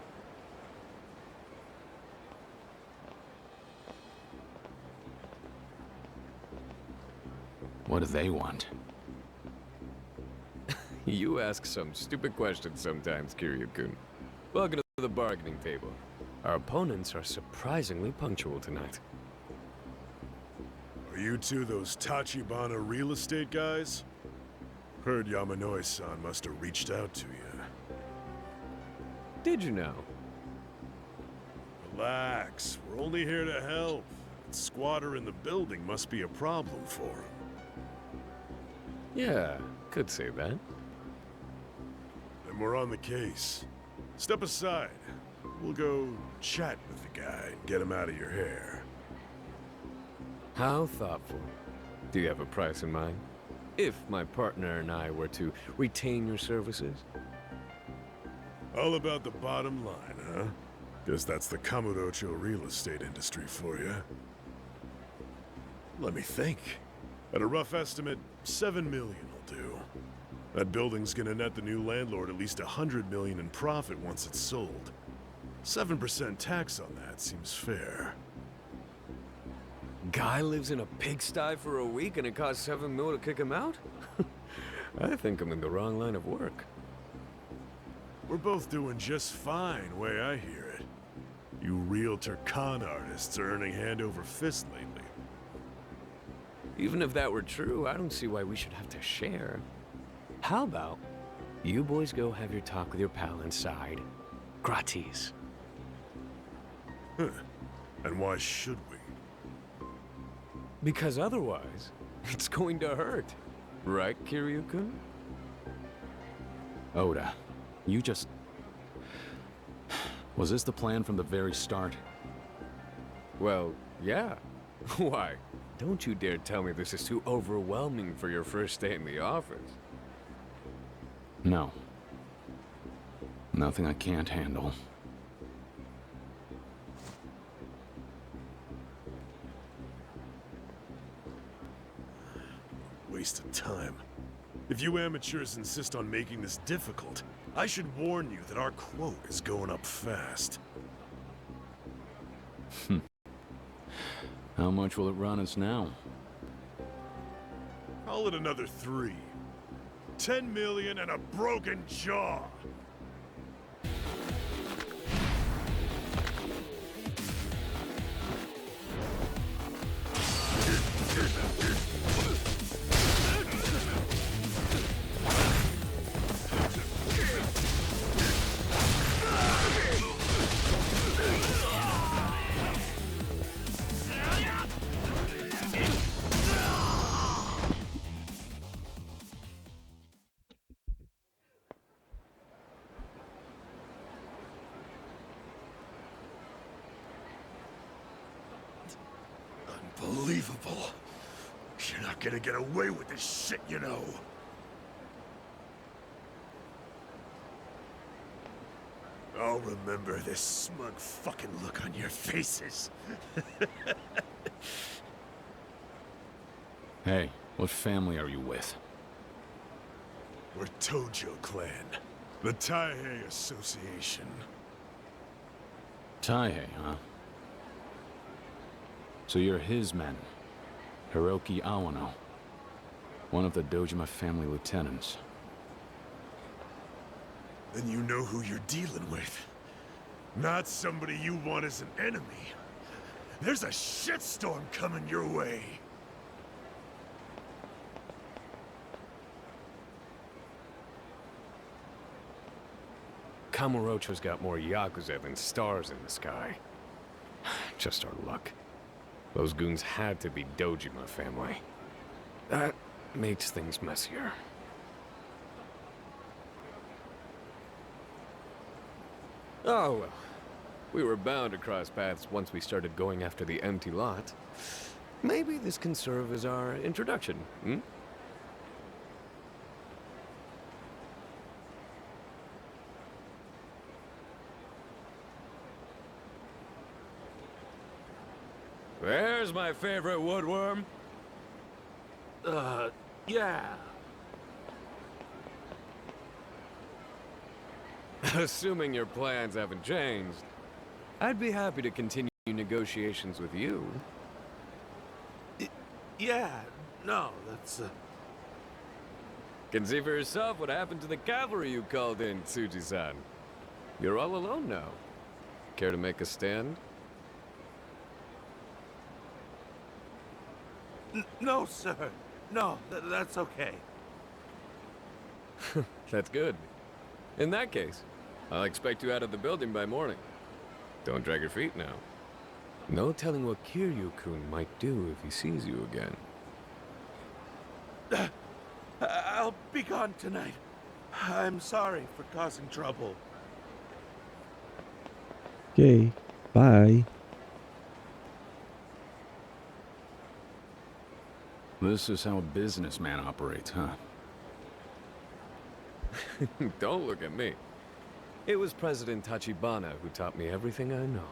Speaker 3: What do they want?
Speaker 5: You ask some stupid questions sometimes, Kiryu-kun. Welcome to the bargaining table. Our opponents are surprisingly punctual tonight.
Speaker 8: Are you two those Tachibana real estate guys? Heard Yamanoi-san must have reached out to you.
Speaker 5: Did you know?
Speaker 8: Relax, we're only here to help. That squatter in the building must be a problem for him.
Speaker 5: Yeah, could say that.
Speaker 8: And we're on the case. Step aside. We'll go chat with the guy and get him out of your hair.
Speaker 5: How thoughtful. Do you have a price in mind? If my partner and I were to retain your services?
Speaker 8: All about the bottom line, huh? Guess that's the Kamurocho real estate industry for you. Let me think. At a rough estimate, 7 million will do. That building's gonna net the new landlord at least 100 million in profit once it's sold. 7% tax on that seems fair.
Speaker 5: Guy lives in a pigsty for a week and it costs 7 mil to kick him out? I think I'm in the wrong line of work.
Speaker 8: We're both doing just fine, way I hear it. You realtor con artists are earning hand over fist lately.
Speaker 5: Even if that were true, I don't see why we should have to share. How about you boys go have your talk with your pal inside? Gratis.
Speaker 8: Huh. And why should we?
Speaker 5: Because otherwise, it's going to hurt. Right, Kiryu-kun?
Speaker 3: Oda, you just... Was this the plan from the very start?
Speaker 5: Well, yeah. Why? Don't you dare tell me this is too overwhelming for your first day in the office.
Speaker 3: No. Nothing I can't handle.
Speaker 8: Waste of time. If you amateurs insist on making this difficult, I should warn you that our quote is going up fast.
Speaker 3: How much will it run us now?
Speaker 8: Call it another 3. 10 million and a broken jaw! Unbelievable. You're not gonna get away with this shit, you know. I'll remember this smug fucking look on your faces.
Speaker 3: Hey, what family are you with?
Speaker 8: We're Tojo Clan, the Taihei Association.
Speaker 3: Taihei, huh? So you're his men. Hiroki Awano. One of the Dojima family lieutenants.
Speaker 8: Then you know who you're dealing with. Not somebody you want as an enemy. There's a shitstorm coming your way.
Speaker 5: Kamurocho's got more Yakuza than stars in the sky. Just our luck. Those goons had to be Dojima family. That makes things messier. Oh well. We were bound to cross paths once we started going after the empty lot. Maybe this can serve as our introduction, hmm? There's my favorite woodworm.
Speaker 7: Yeah.
Speaker 5: Assuming your plans haven't changed, I'd be happy to continue negotiations with you.
Speaker 7: Yeah, no, that's,
Speaker 5: Can see for yourself what happened to the cavalry you called in, Tsuji-san. You're all alone now. Care to make a stand?
Speaker 7: no, sir. No, that's okay.
Speaker 5: That's good. In that case, I'll expect you out of the building by morning. Don't drag your feet now. No telling what Kiryu-kun might do if he sees you again.
Speaker 7: I'll be gone tonight. I'm sorry for causing trouble.
Speaker 1: Okay, bye.
Speaker 3: This is how a businessman operates, huh?
Speaker 5: Don't look at me. It was President Tachibana who taught me everything I know.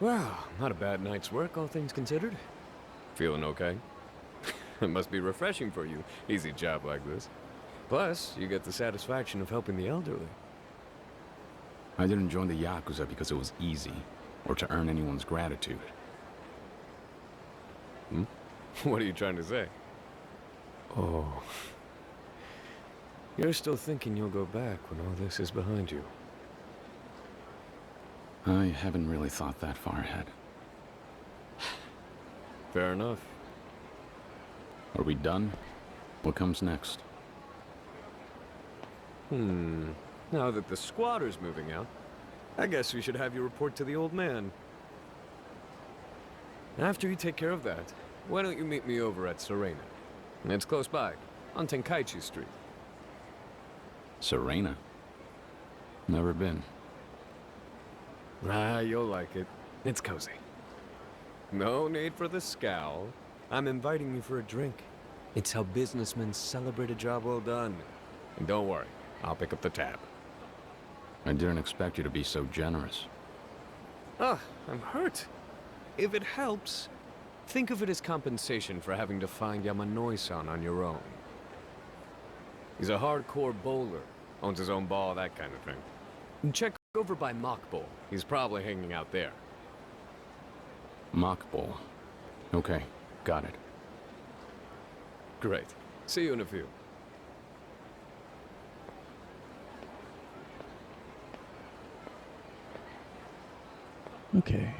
Speaker 5: Well, not a bad night's work, all things considered. Feeling okay? It must be refreshing for you, easy job like this. Plus, you get the satisfaction of helping the elderly.
Speaker 3: I didn't join the Yakuza because it was easy, or to earn anyone's gratitude.
Speaker 5: What are you trying to say? Oh. You're still thinking you'll go back when all this is behind you.
Speaker 3: I haven't really thought that far ahead.
Speaker 5: Fair enough.
Speaker 3: Are we done? What comes next?
Speaker 5: Now that the squatter's moving out, I guess we should have you report to the old man. After you take care of that, why don't you meet me over at Serena? It's close by, on Tenkaichi Street.
Speaker 3: Serena? Never been.
Speaker 5: Ah, you'll like it. It's cozy. No need for the scowl. I'm inviting you for a drink. It's how businessmen celebrate a job well done. And don't worry, I'll pick up the tab.
Speaker 3: I didn't expect you to be so generous.
Speaker 5: Ah, I'm hurt. If it helps, think of it as compensation for having to find Yamanoi-san on your own. He's a hardcore bowler, owns his own ball, that kind of thing. And check over by Mock Bowl. He's probably hanging out there.
Speaker 3: Mock bowl. Okay, got it.
Speaker 5: Great. See you in a few.
Speaker 1: Okay.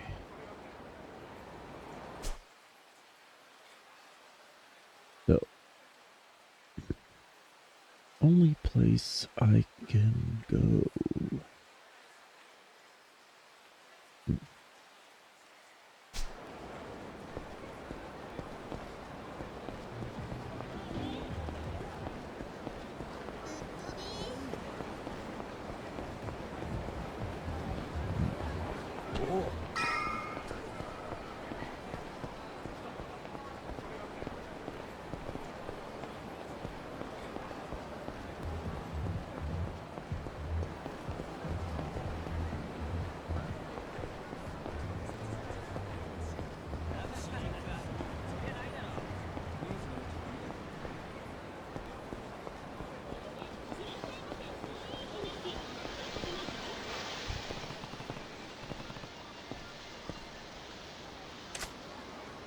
Speaker 1: So, only place I can go.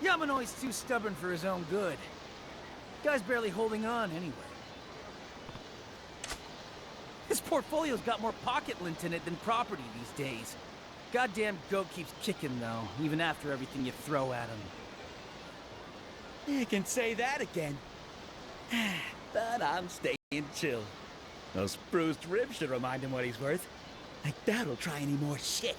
Speaker 9: Yamanoi's too stubborn for his own good. Guy's barely holding on anyway. His portfolio's got more pocket lint in it than property these days. Goddamn goat keeps kicking though, even after everything you throw at him. You can say that again. But I'm staying chill. Those bruised ribs should remind him what he's worth. Like that'll try any more shit.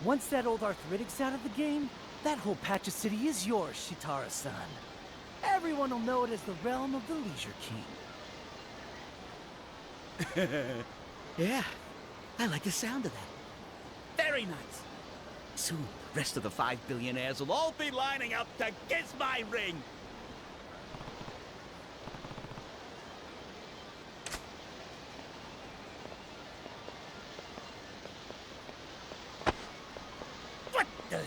Speaker 9: Once that old arthritic's out of the game, that whole patch of city is yours, Shitara-san. Everyone will know it as the realm of the Leisure King. Yeah, I like the sound of that. Very nice. Soon, the rest of the 5 billionaires will all be lining up to kiss my ring. What the...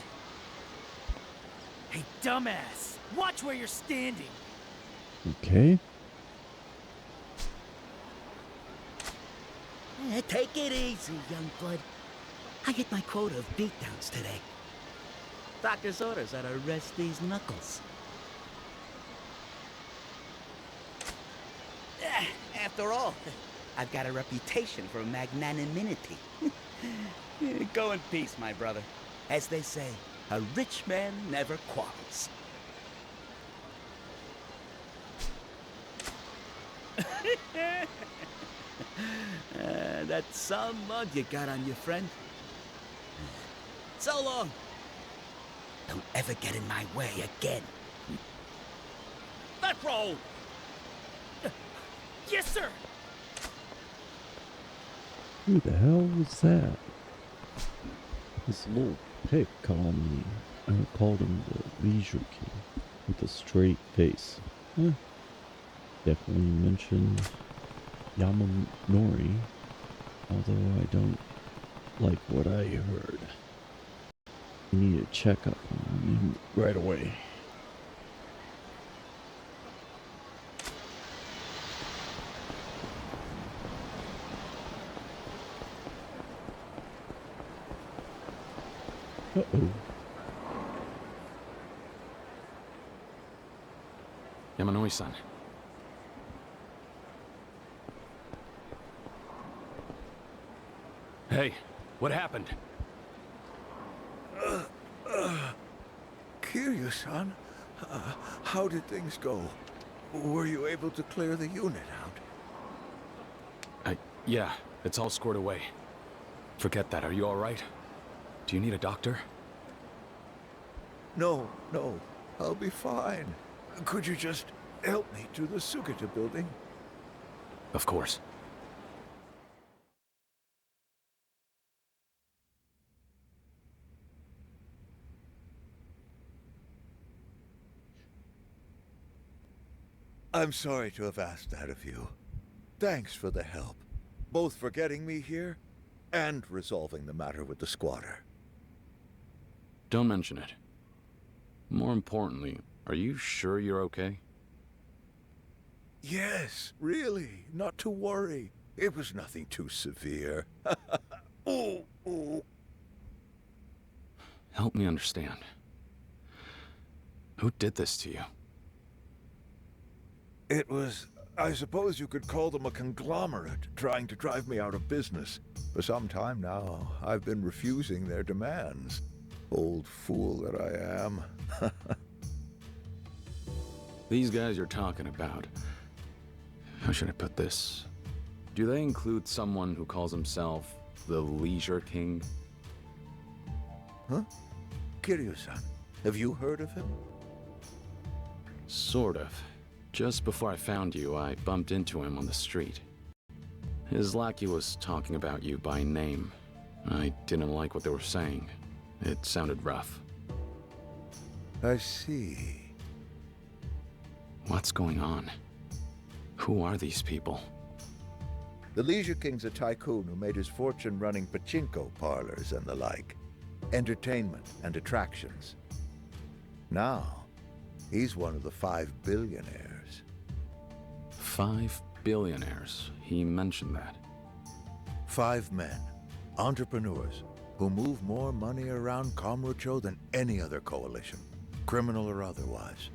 Speaker 9: dumbass. Watch where you're standing.
Speaker 1: Okay.
Speaker 9: Take it easy, young blood. I hit my quota of beatdowns today. Doctor's orders are to rest these knuckles. After all, I've got a reputation for magnanimity. Go in peace, my brother. As they say, a rich man never quarrels. That's some mud you got on you, friend. So long. Don't ever get in my way again. Let's roll. Yes, sir.
Speaker 1: Who the hell was that? This little prick called me. I called him the Leisure King with a straight face. Definitely mentioned Yamanori, although I don't like what I heard. You need to check up on him right away. Uh-oh.
Speaker 3: Yamanori-san. Hey, what happened?
Speaker 6: Kiryu-san, how did things go? Were you able to clear the unit out?
Speaker 3: Yeah, it's all squared away. Forget that, are you alright? Do you need a doctor?
Speaker 6: No, I'll be fine. Could you just help me to the Sugita building?
Speaker 3: Of course.
Speaker 6: I'm sorry to have asked that of you. Thanks for the help, both for getting me here and resolving the matter with the squatter.
Speaker 3: Don't mention it. More importantly, are you sure you're okay?
Speaker 6: Yes, really, not to worry. It was nothing too severe. Ooh.
Speaker 3: Help me understand. Who did this to you?
Speaker 6: It was, I suppose you could call them a conglomerate, trying to drive me out of business. For some time now, I've been refusing their demands. Old fool that I am.
Speaker 3: These guys you're talking about, how should I put this? Do they include someone who calls himself the Leisure King?
Speaker 6: Huh? Kiryu-san, have you heard of him?
Speaker 3: Sort of. Just before I found you, I bumped into him on the street. His lackey was talking about you by name. I didn't like what they were saying. It sounded rough.
Speaker 6: I see.
Speaker 3: What's going on? Who are these people?
Speaker 6: The Leisure King's a tycoon who made his fortune running pachinko parlors and the like. Entertainment and attractions. Now, he's one of the 5 billionaires.
Speaker 3: 5 billionaires. He mentioned that.
Speaker 6: 5 men, entrepreneurs, who move more money around Kamurocho than any other coalition, criminal or otherwise.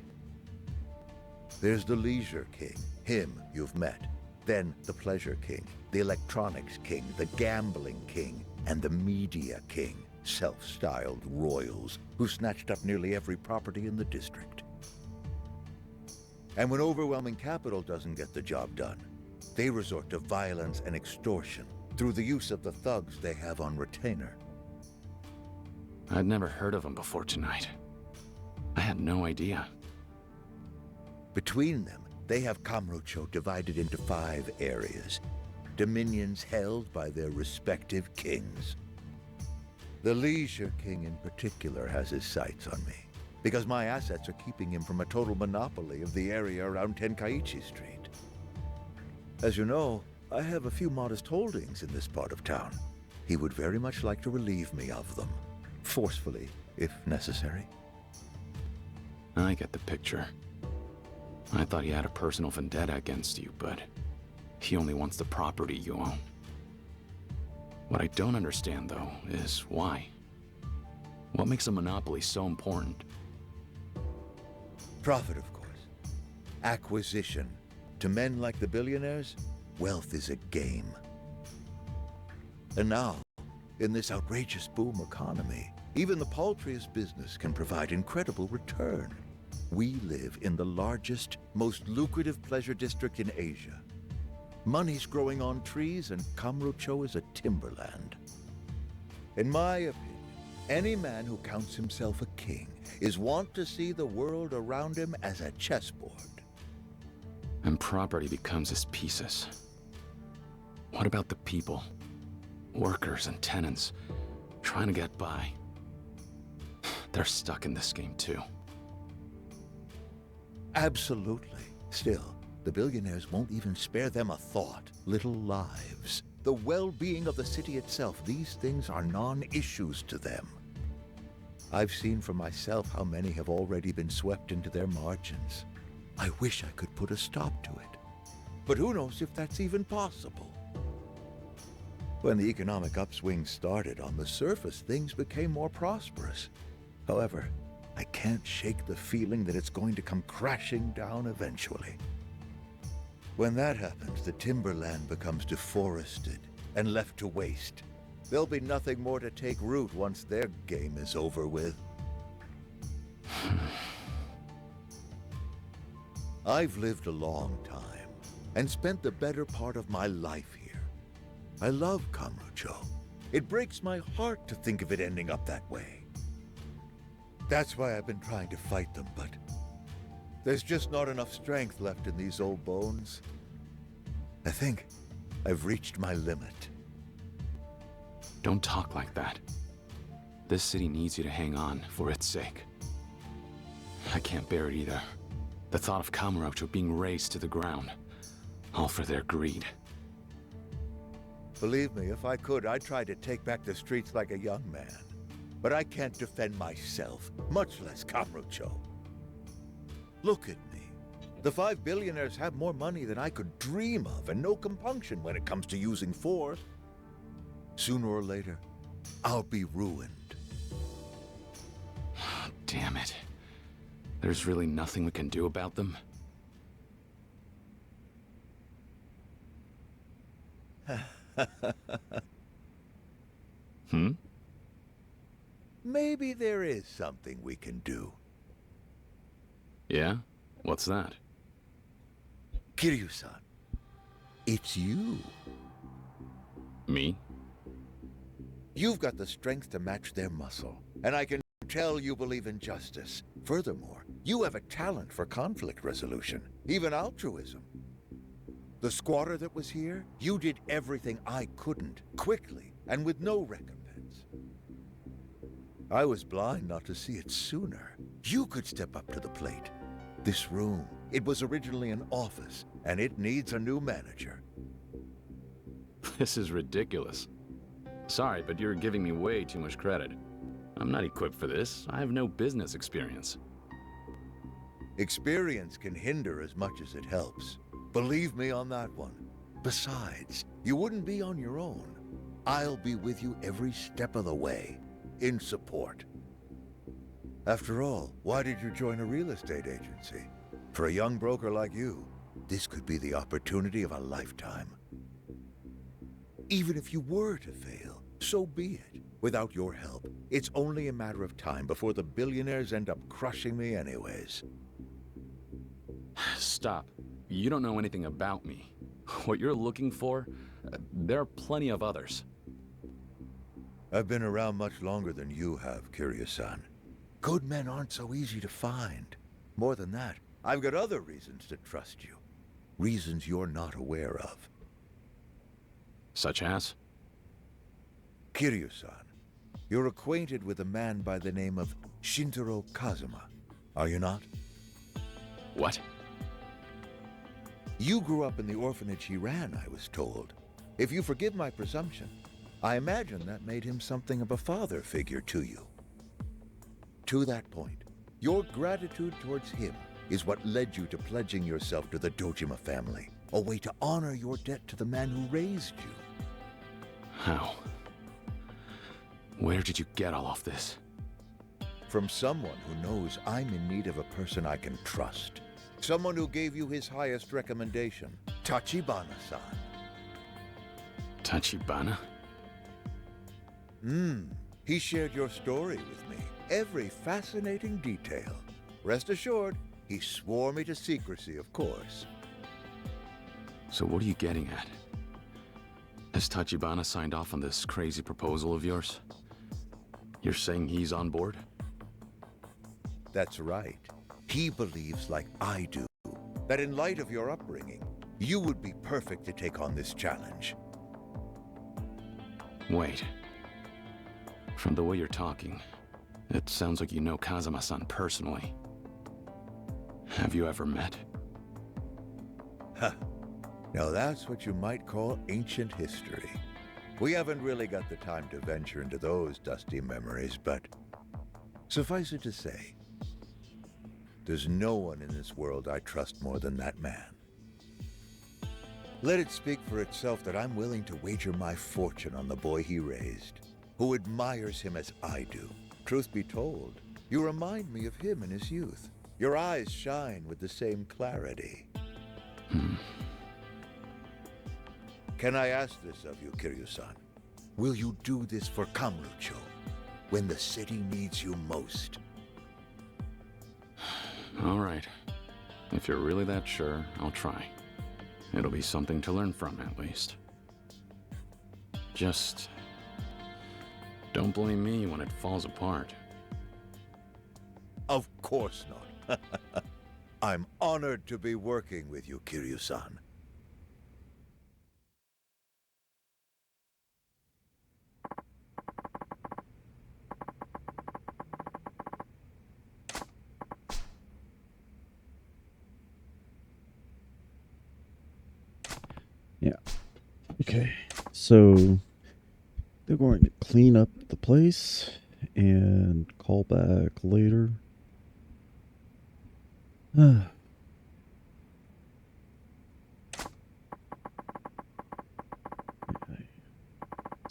Speaker 6: There's the Leisure King, him you've met. Then the Pleasure King, the Electronics King, the Gambling King, and the Media King, self-styled royals who snatched up nearly every property in the district. And when overwhelming capital doesn't get the job done, they resort to violence and extortion through the use of the thugs they have on retainer.
Speaker 3: I'd never heard of them before tonight. I had no idea.
Speaker 6: Between them, they have Kamurocho divided into 5 areas, dominions held by their respective kings. The Leisure King in particular has his sights on me, because my assets are keeping him from a total monopoly of the area around Tenkaichi Street. As you know, I have a few modest holdings in this part of town. He would very much like to relieve me of them, forcefully, if necessary.
Speaker 3: I get the picture. I thought he had a personal vendetta against you, but he only wants the property you own. What I don't understand, though, is why. What makes a monopoly so important?
Speaker 6: Profit, of course. Acquisition. To men like the billionaires, wealth is a game. And now, in this outrageous boom economy, even the paltriest business can provide incredible return. We live in the largest, most lucrative pleasure district in Asia. Money's growing on trees, and Kamurocho is a timberland. In my opinion, any man who counts himself a king is wont to see the world around him as a chessboard.
Speaker 3: And property becomes his pieces. What about the people? Workers and tenants, trying to get by. They're stuck in this game too.
Speaker 6: Absolutely. Still, the billionaires won't even spare them a thought. Little lives. The well-being of the city itself, these things are non-issues to them. I've seen for myself how many have already been swept into their margins. I wish I could put a stop to it. But who knows if that's even possible? When the economic upswing started, on the surface, things became more prosperous. However, I can't shake the feeling that it's going to come crashing down eventually. When that happens, the timberland becomes deforested and left to waste. There'll be nothing more to take root once their game is over with. I've lived a long time and spent the better part of my life here. I love Kamurocho. It breaks my heart to think of it ending up that way. That's why I've been trying to fight them, but there's just not enough strength left in these old bones. I think I've reached my limit.
Speaker 3: Don't talk like that. This city needs you to hang on for its sake. I can't bear it either. The thought of Kamurocho being razed to the ground, all for their greed.
Speaker 6: Believe me, if I could, I'd try to take back the streets like a young man. But I can't defend myself, much less Kamurocho. Look at me. The 5 billionaires have more money than I could dream of, and no compunction when it comes to using force. Sooner or later, I'll be ruined.
Speaker 3: Damn it. There's really nothing we can do about them?
Speaker 6: Maybe there is something we can do.
Speaker 3: Yeah? What's that?
Speaker 6: Kiryu-san, it's you.
Speaker 3: Me?
Speaker 6: You've got the strength to match their muscle, and I can tell you believe in justice. Furthermore, you have a talent for conflict resolution, even altruism. The squatter that was here, you did everything I couldn't, quickly, and with no recompense. I was blind not to see it sooner. You could step up to the plate. This room, it was originally an office, and it needs a new manager.
Speaker 3: This is ridiculous. Sorry, but you're giving me way too much credit. I'm not equipped for this. I have no business experience.
Speaker 6: Experience can hinder as much as it helps. Believe me on that one. Besides, you wouldn't be on your own. I'll be with you every step of the way, in support. After all, why did you join a real estate agency? For a young broker like you, this could be the opportunity of a lifetime. Even if you were to fail, so be it. Without your help, it's only a matter of time before the billionaires end up crushing me anyways.
Speaker 3: Stop. You don't know anything about me. What you're looking for, there are plenty of others.
Speaker 6: I've been around much longer than you have, Kiryu-san. Good men aren't so easy to find. More than that, I've got other reasons to trust you. Reasons you're not aware of.
Speaker 3: Such as?
Speaker 6: Kiryu-san, you're acquainted with a man by the name of Shintaro Kazuma, are you not?
Speaker 3: What?
Speaker 6: You grew up in the orphanage he ran, I was told. If you forgive my presumption, I imagine that made him something of a father figure to you. To that point, Your gratitude towards him is what led you to pledging yourself to the Dojima family, a way to honor your debt to the man who raised you.
Speaker 3: How? Where did you get all of this?
Speaker 6: From someone who knows I'm in need of a person I can trust. Someone who gave you his highest recommendation, Tachibana-san.
Speaker 3: Tachibana?
Speaker 6: He shared your story with me, every fascinating detail. Rest assured, he swore me to secrecy, of course.
Speaker 3: So what are you getting at? Has Tachibana signed off on this crazy proposal of yours? You're saying he's on board?
Speaker 6: That's right. He believes, like I do, that in light of your upbringing, you would be perfect to take on this challenge.
Speaker 3: Wait. From the way you're talking, it sounds like you know Kazama-san personally. Have you ever met?
Speaker 6: Huh. Now that's what you might call ancient history. We haven't really got the time to venture into those dusty memories, but suffice it to say, there's no one in this world I trust more than that man. Let it speak for itself that I'm willing to wager my fortune on the boy he raised, who admires him as I do. Truth be told, you remind me of him in his youth. Your eyes shine with the same clarity. Can I ask this of you, Kiryu-san? Will you do this for Kamurocho when the city needs you most?
Speaker 3: All right. If you're really that sure, I'll try. It'll be something to learn from, at least. Just don't blame me when it falls apart.
Speaker 6: Of course not. I'm honored to be working with you, Kiryu-san.
Speaker 1: Yeah. Okay. So they're going to clean up the place and call back later.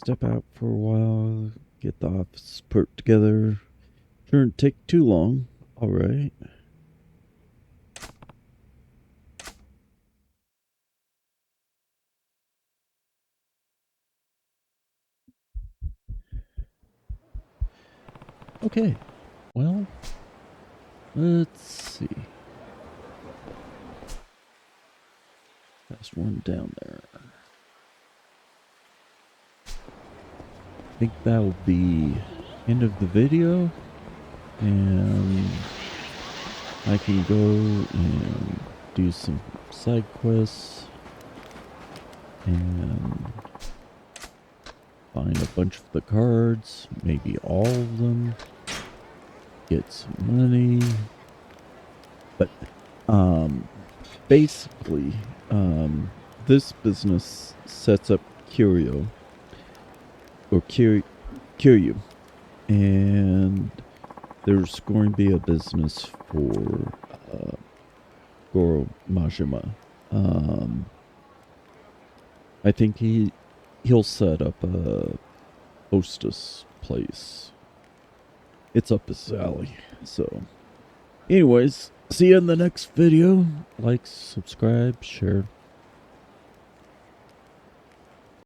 Speaker 1: Step out for a while, get the office put together. Shouldn't take too long. All right. Okay. Well, let's see. Last one down there. I think that will be end of the video, and I can go and do some side quests and find a bunch of the cards, maybe all of them, get some money. But basically, this business sets up Kiryu, and there's going to be a business for Goro Majima. I think he'll set up a hostess place. It's up his alley. So, anyways, see you in the next video. Like, subscribe, share.